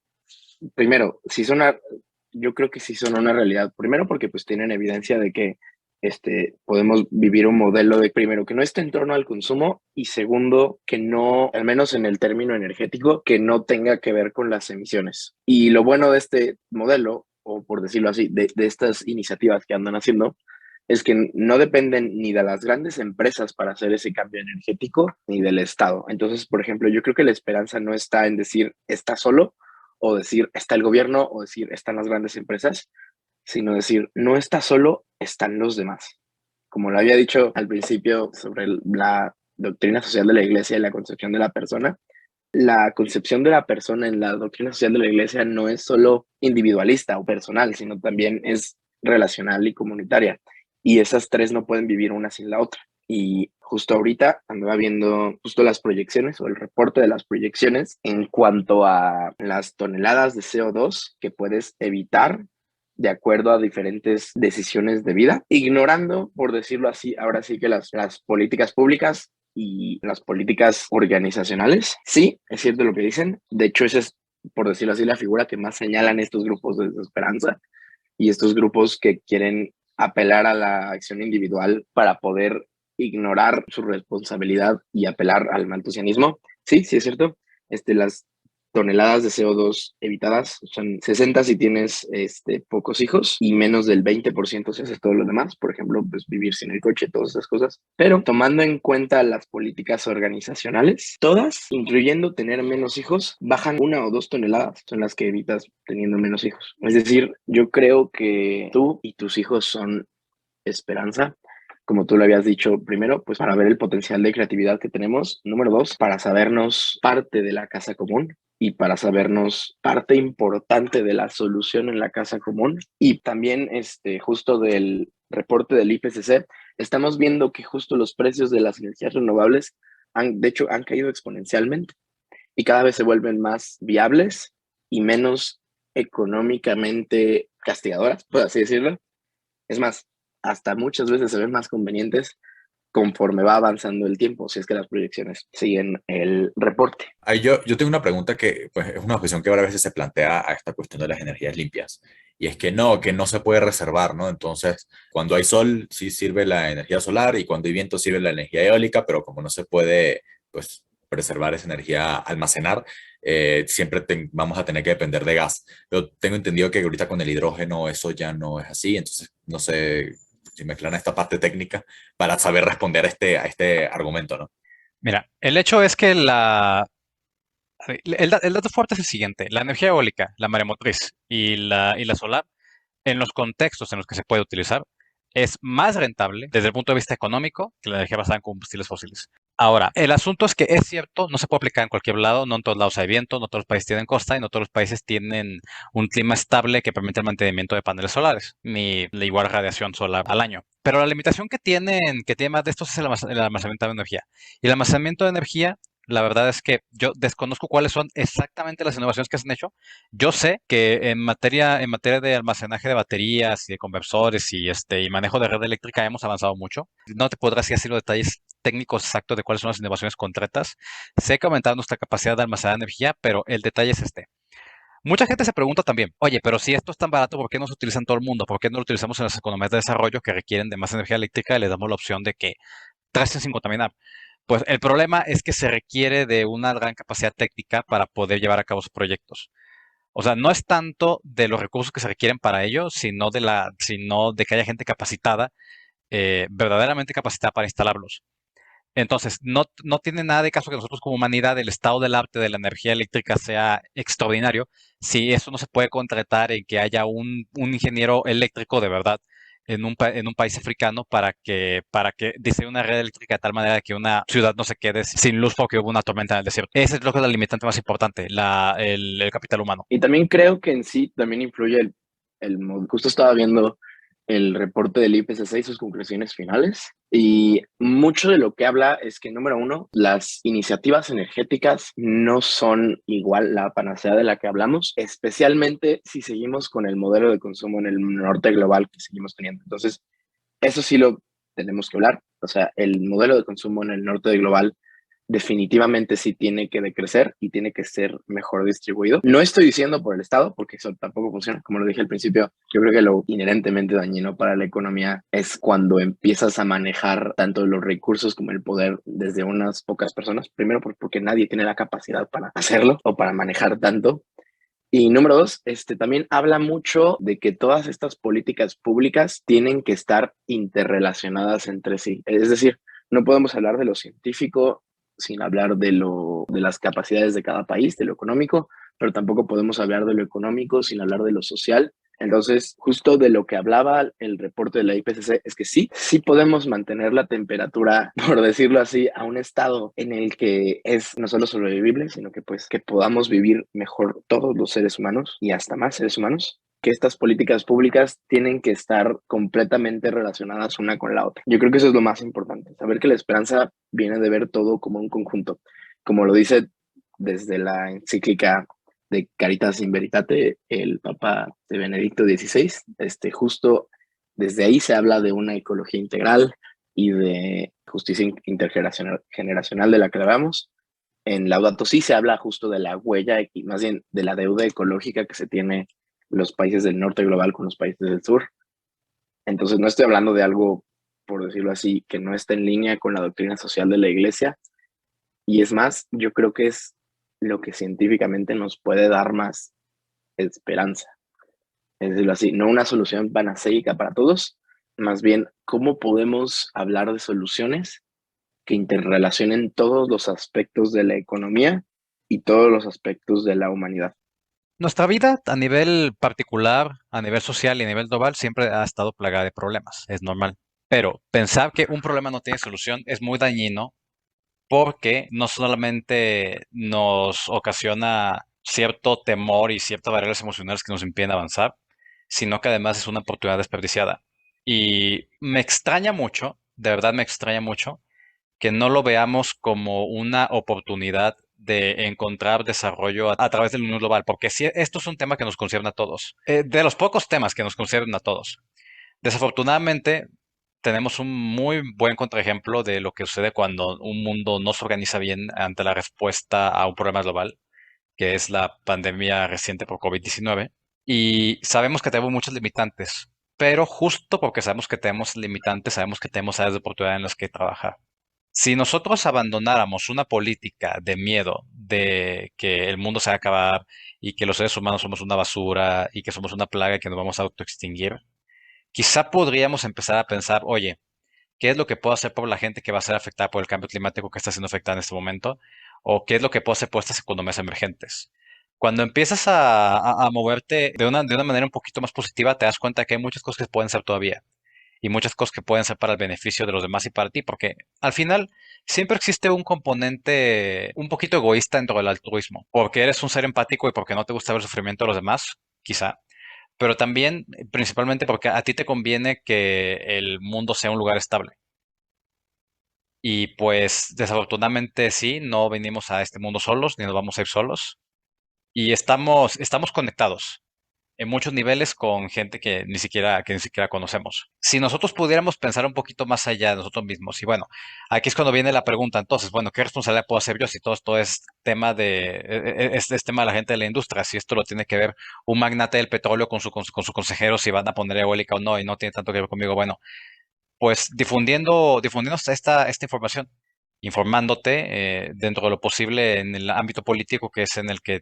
Primero, yo creo que sí son una realidad. Primero, porque pues tienen evidencia de que podemos vivir un modelo de, primero, que no esté en torno al consumo y segundo, que no, al menos en el término energético, que no tenga que ver con las emisiones. Y lo bueno de este modelo, o por decirlo así, de estas iniciativas que andan haciendo, es que no dependen ni de las grandes empresas para hacer ese cambio energético, ni del Estado. Entonces, por ejemplo, yo creo que la esperanza no está en decir está solo, o decir está el gobierno, o decir están las grandes empresas, sino decir no está solo, están los demás. Como lo había dicho al principio sobre la doctrina social de la iglesia y la concepción de la persona, la concepción de la persona en la doctrina social de la iglesia no es solo individualista o personal, sino también es relacional y comunitaria. Y esas tres no pueden vivir una sin la otra. Y justo ahorita andaba viendo justo las proyecciones o el reporte de las proyecciones en cuanto a las toneladas de CO2 que puedes evitar de acuerdo a diferentes decisiones de vida, ignorando, por decirlo así, ahora sí que las políticas públicas y las políticas organizacionales. Sí, es cierto lo que dicen. De hecho, esa es, por decirlo así, la figura que más señalan estos grupos de desesperanza y estos grupos que quieren apelar a la acción individual para poder ignorar su responsabilidad y apelar al maltusianismo. Sí, sí es cierto. Las toneladas de CO2 evitadas son 60 si tienes pocos hijos y menos del 20% si haces todo lo demás. Por ejemplo, pues vivir sin el coche, todas esas cosas. Pero tomando en cuenta las políticas organizacionales, todas, incluyendo tener menos hijos, bajan 1 o 2 toneladas. Son las que evitas teniendo menos hijos. Es decir, yo creo que tú y tus hijos son esperanza, como tú lo habías dicho primero, pues para ver el potencial de creatividad que tenemos. Número dos, para sabernos parte de la casa común y para sabernos parte importante de la solución en la casa común. Y también justo del reporte del IPCC, estamos viendo que justo los precios de las energías renovables de hecho, han caído exponencialmente y cada vez se vuelven más viables y menos económicamente castigadoras, por así decirlo. Es más, hasta muchas veces se ven más convenientes conforme va avanzando el tiempo, si es que las proyecciones siguen el reporte. Ahí yo tengo una pregunta que pues, es una objeción que varias veces se plantea a esta cuestión de las energías limpias. Y es que no se puede reservar, ¿no? Entonces, cuando hay sol, sí sirve la energía solar y cuando hay viento sirve la energía eólica, pero como no se puede, pues, preservar esa energía, almacenar, siempre vamos a tener que depender de gas. Pero tengo entendido que ahorita con el hidrógeno eso ya no es así, entonces no sé si me aclaran esta parte técnica para saber responder a este argumento, ¿no? Mira, el hecho es que el dato fuerte es el siguiente. La energía eólica, la maremotriz y la solar, en los contextos en los que se puede utilizar, es más rentable desde el punto de vista económico que la energía basada en combustibles fósiles. Ahora, el asunto es que es cierto, no se puede aplicar en cualquier lado, no en todos lados hay viento, no todos los países tienen costa y no todos los países tienen un clima estable que permite el mantenimiento de paneles solares, ni la igual radiación solar al año. Pero la limitación que tiene más de estos es el almacenamiento de energía. Y el almacenamiento de energía, la verdad es que yo desconozco cuáles son exactamente las innovaciones que se han hecho. Yo sé que en materia de almacenaje de baterías y de conversores y manejo de red eléctrica hemos avanzado mucho. No te podrás decir los detalles técnicos exactos de cuáles son las innovaciones concretas. Sé que ha aumentado nuestra capacidad de almacenar energía, pero el detalle es este. Mucha gente se pregunta también, oye, pero si esto es tan barato, ¿por qué no se utiliza en todo el mundo? ¿Por qué no lo utilizamos en las economías de desarrollo que requieren de más energía eléctrica y les damos la opción de que tracen sin contaminar? Pues el problema es que se requiere de una gran capacidad técnica para poder llevar a cabo sus proyectos. O sea, no es tanto de los recursos que se requieren para ello, sino de que haya gente capacitada, verdaderamente capacitada para instalarlos. Entonces, no tiene nada de caso que nosotros como humanidad, el estado del arte de la energía eléctrica sea extraordinario, si eso no se puede contratar en que haya un ingeniero eléctrico de verdad en un país africano para que diseñe una red eléctrica de tal manera que una ciudad no se quede sin luz porque hubo una tormenta en el desierto. Ese es lo que es la limitante más importante, el capital humano. Y también creo que en sí también influye justo estaba viendo el reporte del IPCC y sus conclusiones finales. Y mucho de lo que habla es que, número uno, las iniciativas energéticas no son igual la panacea de la que hablamos, especialmente si seguimos con el modelo de consumo en el norte global que seguimos teniendo. Entonces, eso sí lo tenemos que hablar. O sea, el modelo de consumo en el norte global definitivamente sí tiene que decrecer y tiene que ser mejor distribuido. No estoy diciendo por el Estado, porque eso tampoco funciona. Como lo dije al principio, yo creo que lo inherentemente dañino para la economía es cuando empiezas a manejar tanto los recursos como el poder desde unas pocas personas. Primero, porque nadie tiene la capacidad para hacerlo o para manejar tanto. Y número dos, también habla mucho de que todas estas políticas públicas tienen que estar interrelacionadas entre sí. Es decir, no podemos hablar de lo científico sin hablar de las capacidades de cada país, de lo económico, pero tampoco podemos hablar de lo económico sin hablar de lo social Entonces, justo de lo que hablaba el reporte de la IPCC es que sí podemos mantener la temperatura, por decirlo así, a un estado en el que es no solo sobrevivible, sino que pues que podamos vivir mejor todos los seres humanos y hasta más seres humanos, que estas políticas públicas tienen que estar completamente relacionadas una con la otra. Yo creo que eso es lo más importante, saber que la esperanza viene de ver todo como un conjunto. Como lo dice desde la encíclica de Caritas in Veritate, el Papa de Benedicto XVI, justo desde ahí se habla de una ecología integral y de justicia intergeneracional de la que hablamos. En Laudato Si se habla justo de la huella y más bien de la deuda ecológica que se tiene los países del norte global con los países del sur. Entonces no estoy hablando de algo, por decirlo así, que no está en línea con la doctrina social de la iglesia. Y es más, yo creo que es lo que científicamente nos puede dar más esperanza. Es decirlo así, no una solución panaceica para todos, más bien cómo podemos hablar de soluciones que interrelacionen todos los aspectos de la economía y todos los aspectos de la humanidad. Nuestra vida a nivel particular, a nivel social y a nivel global siempre ha estado plagada de problemas, es normal. Pero pensar que un problema no tiene solución es muy dañino porque no solamente nos ocasiona cierto temor y ciertas barreras emocionales que nos impiden avanzar, sino que además es una oportunidad desperdiciada. Y me extraña mucho, de verdad me extraña mucho, que no lo veamos como una oportunidad de encontrar desarrollo a través del mundo global, porque si esto es un tema que nos concierne a todos, de los pocos temas que nos conciernen a todos. Desafortunadamente, tenemos un muy buen contraejemplo de lo que sucede cuando un mundo no se organiza bien ante la respuesta a un problema global, que es la pandemia reciente por COVID-19. Y sabemos que tenemos muchos limitantes, pero justo porque sabemos que tenemos limitantes, sabemos que tenemos áreas de oportunidad en las que trabajar. Si nosotros abandonáramos una política de miedo, de que el mundo se va a acabar y que los seres humanos somos una basura y que somos una plaga y que nos vamos a autoextinguir, quizá podríamos empezar a pensar, oye, ¿qué es lo que puedo hacer por la gente que va a ser afectada por el cambio climático que está siendo afectada en este momento? ¿O qué es lo que puedo hacer por estas economías emergentes? Cuando empiezas a moverte de una manera un poquito más positiva, te das cuenta que hay muchas cosas que pueden ser todavía y muchas cosas que pueden ser para el beneficio de los demás y para ti, porque al final siempre existe un componente un poquito egoísta dentro del altruismo, porque eres un ser empático y porque no te gusta ver el sufrimiento de los demás, quizá, pero también principalmente porque a ti te conviene que el mundo sea un lugar estable. Y pues desafortunadamente sí, no venimos a este mundo solos, ni nos vamos a ir solos. Y estamos conectados en muchos niveles con gente que ni siquiera conocemos. Si nosotros pudiéramos pensar un poquito más allá de nosotros mismos, y bueno, aquí es cuando viene la pregunta, entonces, bueno, ¿qué responsabilidad puedo hacer yo si todo esto es tema es tema de la gente de la industria? Si esto lo tiene que ver un magnate del petróleo con su consejero, si van a poner eólica o no, y no tiene tanto que ver conmigo, bueno, pues difundiendo esta información, informándote dentro de lo posible en el ámbito político, que es en el que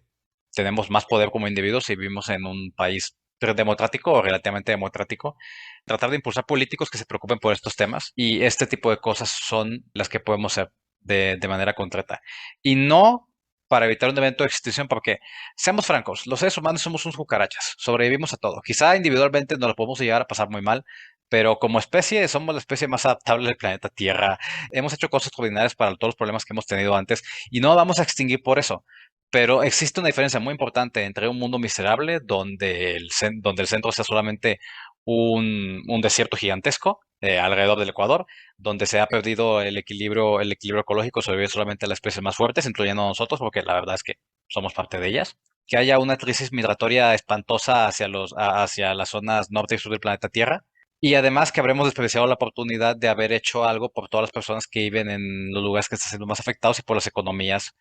tenemos más poder como individuos y vivimos en un país democrático o relativamente democrático, tratar de impulsar políticos que se preocupen por estos temas y este tipo de cosas son las que podemos hacer de manera concreta. Y no para evitar un evento de extinción, porque seamos francos, los seres humanos somos unos cucarachas, sobrevivimos a todo. Quizá individualmente nos lo podemos llegar a pasar muy mal, pero como especie somos la especie más adaptable del planeta Tierra. Hemos hecho cosas extraordinarias para todos los problemas que hemos tenido antes y no vamos a extinguir por eso. Pero existe una diferencia muy importante entre un mundo miserable donde el centro sea solamente un desierto gigantesco alrededor del Ecuador, donde se ha perdido el equilibrio ecológico, sobrevive solamente las especies más fuertes, incluyendo a nosotros, porque la verdad es que somos parte de ellas. Que haya una crisis migratoria espantosa hacia las zonas norte y sur del planeta Tierra, y además que habremos desperdiciado la oportunidad de haber hecho algo por todas las personas que viven en los lugares que están siendo más afectados y por las economías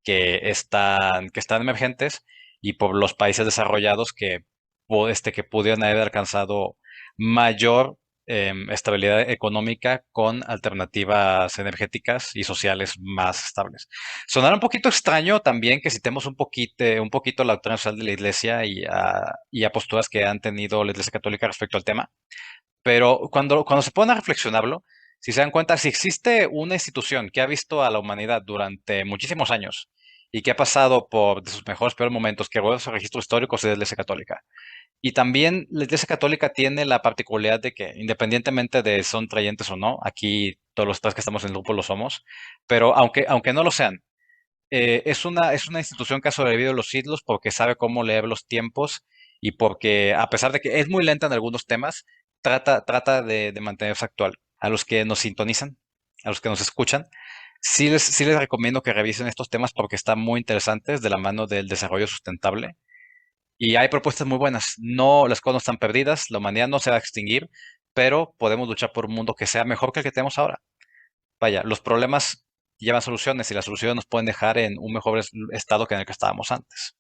que están emergentes y por los países desarrollados que pudieran haber alcanzado mayor estabilidad económica con alternativas energéticas y sociales más estables. Sonará un poquito extraño también que citemos un poquito la doctrina social de la Iglesia y a posturas que han tenido la Iglesia Católica respecto al tema, pero cuando se pone a reflexionarlo, si se dan cuenta, si existe una institución que ha visto a la humanidad durante muchísimos años y que ha pasado por de sus mejores peores momentos, que guarda sus registros históricos, es la Iglesia Católica. Y también la Iglesia Católica tiene la particularidad de que, independientemente de son creyentes o no, aquí todos los tres que estamos en el grupo lo somos, pero aunque no lo sean, es una institución que ha sobrevivido los siglos porque sabe cómo leer los tiempos y porque, a pesar de que es muy lenta en algunos temas, trata de mantenerse actual. A los que nos sintonizan, a los que nos escuchan, sí les recomiendo que revisen estos temas porque están muy interesantes de la mano del desarrollo sustentable. Y hay propuestas muy buenas. No, las cosas no están perdidas, la humanidad no se va a extinguir, pero podemos luchar por un mundo que sea mejor que el que tenemos ahora. Vaya, los problemas llevan soluciones y las soluciones nos pueden dejar en un mejor estado que en el que estábamos antes.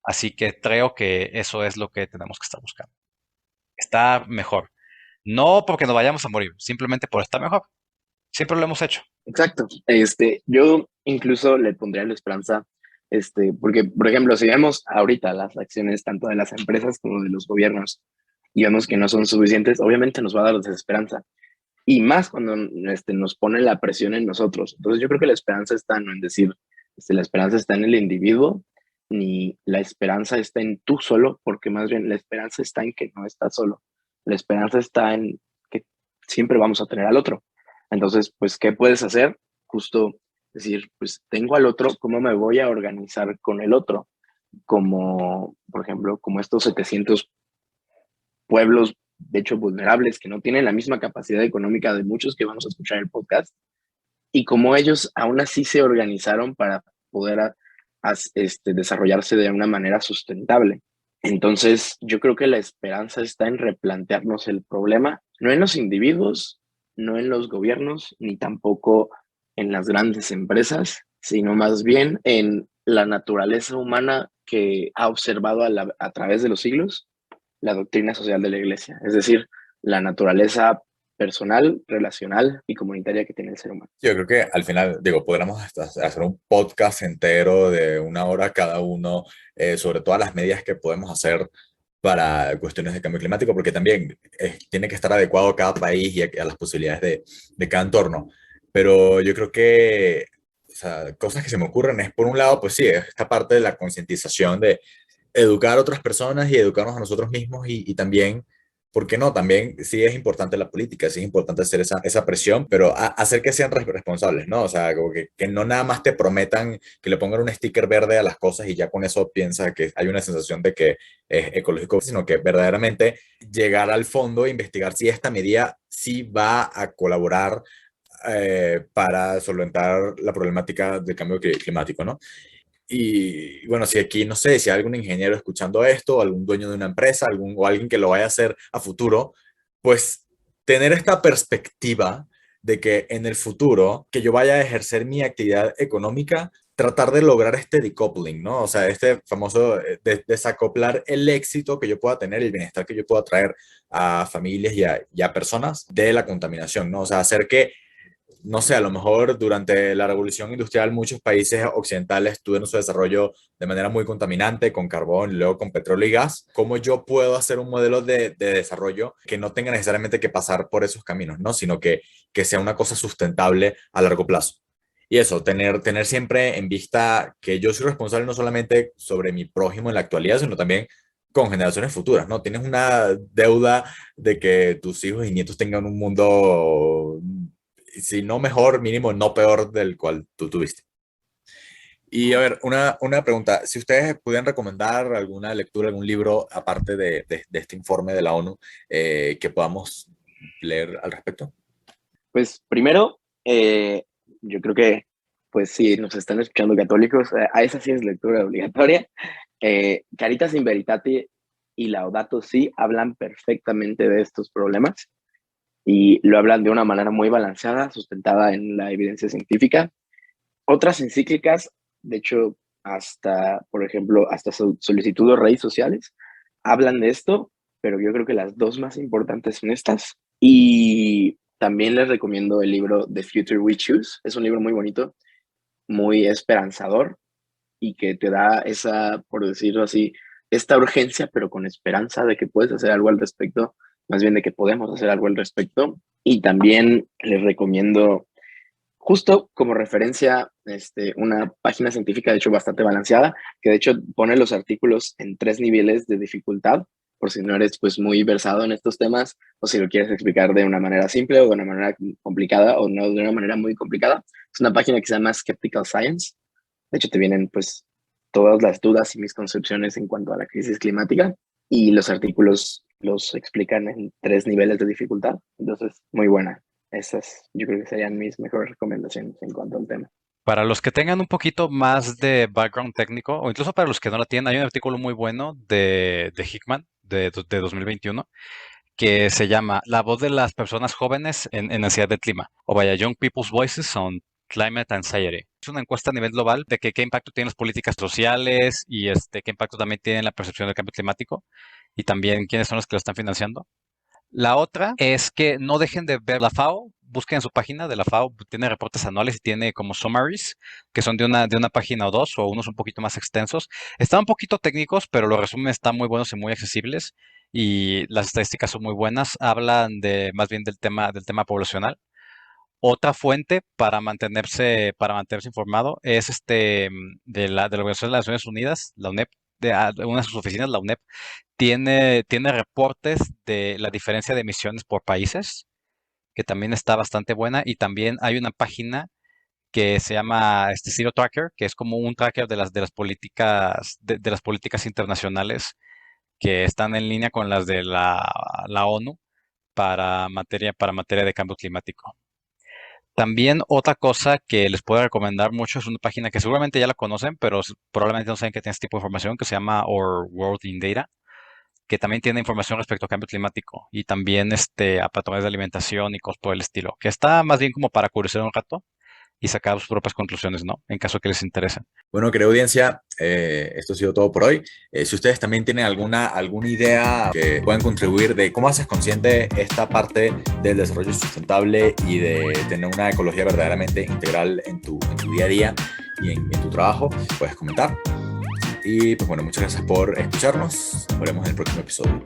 Así que creo que eso es lo que tenemos que estar buscando. Está mejor. No porque nos vayamos a morir, simplemente por estar mejor. Siempre lo hemos hecho. Exacto. Yo incluso le pondría la esperanza, porque, por ejemplo, si vemos ahorita las acciones tanto de las empresas como de los gobiernos y vemos que no son suficientes, obviamente nos va a dar desesperanza. Y más cuando nos pone la presión en nosotros. Entonces yo creo que la esperanza está no en decir, la esperanza está en el individuo, ni la esperanza está en tú solo, porque más bien la esperanza está en que no estás solo. La esperanza está en que siempre vamos a tener al otro. Entonces, pues, ¿qué puedes hacer? Justo decir, pues tengo al otro, ¿cómo me voy a organizar con el otro? Como, por ejemplo, como estos 700 pueblos, de hecho, vulnerables, que no tienen la misma capacidad económica de muchos que vamos a escuchar el podcast, y como ellos aún así se organizaron para poder desarrollarse de una manera sustentable. Entonces, yo creo que la esperanza está en replantearnos el problema, no en los individuos, no en los gobiernos, ni tampoco en las grandes empresas, sino más bien en la naturaleza humana que ha observado a través de los siglos la doctrina social de la Iglesia, es decir, la naturaleza personal, relacional y comunitaria que tiene el ser humano. Yo creo que al final, digo, podríamos hasta hacer un podcast entero de 1 hora cada uno sobre todas las medidas que podemos hacer para cuestiones de cambio climático, porque también tiene que estar adecuado a cada país y a las posibilidades de cada entorno. Pero yo creo que, o sea, cosas que se me ocurren es, por un lado, pues sí, esta parte de la concientización de educar a otras personas y educarnos a nosotros mismos y también, ¿por qué no? También sí es importante la política, sí es importante hacer esa presión, pero hacer que sean responsables, ¿no? O sea, como que no nada más te prometan que le pongan un sticker verde a las cosas y ya con eso piensa que hay una sensación de que es ecológico, sino que verdaderamente llegar al fondo e investigar si esta medida sí va a colaborar para solventar la problemática del cambio climático, ¿no? Y bueno, si aquí, no sé, si hay algún ingeniero escuchando esto, algún dueño de una empresa, o alguien que lo vaya a hacer a futuro, pues tener esta perspectiva de que en el futuro, que yo vaya a ejercer mi actividad económica, tratar de lograr este decoupling, ¿no? O sea, este famoso desacoplar el éxito que yo pueda tener, el bienestar que yo pueda traer a familias y a personas de la contaminación, ¿no? O sea, hacer que no sé, a lo mejor durante la revolución industrial muchos países occidentales tuvieron su desarrollo de manera muy contaminante con carbón y luego con petróleo y gas. ¿Cómo yo puedo hacer un modelo de desarrollo que no tenga necesariamente que pasar por esos caminos, ¿no? Sino que sea una cosa sustentable a largo plazo? Y eso, tener siempre en vista que yo soy responsable no solamente sobre mi prójimo en la actualidad, sino también con generaciones futuras, ¿no? Tienes una deuda de que tus hijos y nietos tengan un mundo, si no mejor, mínimo no peor del cual tú tuviste. Y a ver, una pregunta, si ustedes pudieran recomendar alguna lectura, algún libro, aparte de este informe de la ONU, que podamos leer al respecto. Pues primero, yo creo que, pues si nos están escuchando católicos, a esa sí es lectura obligatoria. Caritas in Veritate y Laudato Si hablan perfectamente de estos problemas y lo hablan de una manera muy balanceada, sustentada en la evidencia científica. Otras encíclicas, de hecho, hasta, por ejemplo, hasta Solicitud de Redes Sociales, hablan de esto, pero yo creo que las dos más importantes son estas. Y también les recomiendo el libro The Future We Choose. Es un libro muy bonito, muy esperanzador y que te da esa, por decirlo así, esta urgencia, pero con esperanza de que puedes hacer algo al respecto, más bien de que podemos hacer algo al respecto. Y también les recomiendo, justo como referencia, una página científica, de hecho, bastante balanceada, que de hecho pone los artículos en 3 niveles de dificultad por si no eres pues muy versado en estos temas o si lo quieres explicar de una manera simple o de una manera complicada o no de una manera muy complicada. Es una página que se llama Skeptical Science. De hecho, te vienen pues todas las dudas y misconcepciones en cuanto a la crisis climática y los artículos los explican en 3 niveles de dificultad. Entonces, muy buena. Esas yo creo que serían mis mejores recomendaciones en cuanto al tema. Para los que tengan un poquito más de background técnico, o incluso para los que no la tienen, hay un artículo muy bueno de Hickman de 2021 que se llama La voz de las personas jóvenes en ansiedad del clima, o vaya, Young People's Voices on Climate Anxiety. Es una encuesta a nivel global de qué impacto tienen las políticas sociales y qué impacto también tiene la percepción del cambio climático y también quiénes son los que lo están financiando. La otra es que no dejen de ver la FAO, busquen en su página de la FAO, tiene reportes anuales y tiene como summaries, que son de una página o dos, o unos un poquito más extensos. Están un poquito técnicos, pero los resúmenes están muy buenos y muy accesibles, y las estadísticas son muy buenas. Hablan más bien del tema poblacional. Otra fuente para mantenerse informado es de la Organización de las Naciones Unidas, la UNEP, de una de sus oficinas, la UNEP, tiene reportes de la diferencia de emisiones por países, que también está bastante buena, y también hay una página que se llama Zero Tracker, que es como un tracker de las políticas, de las políticas internacionales que están en línea con las de la ONU para materia de cambio climático. También otra cosa que les puedo recomendar mucho es una página que seguramente ya la conocen, pero probablemente no saben que tiene este tipo de información, que se llama Our World in Data, que también tiene información respecto a cambio climático y también a patrones de alimentación y cosas por el estilo, que está más bien como para curiosear un rato y sacar sus propias conclusiones, ¿no? En caso que les interese. Bueno, querida audiencia, esto ha sido todo por hoy. Si ustedes también tienen alguna idea que puedan contribuir de cómo haces consciente esta parte del desarrollo sustentable y de tener una ecología verdaderamente integral en tu día a día y en tu trabajo, puedes comentar. Y pues bueno, muchas gracias por escucharnos. Nos veremos en el próximo episodio.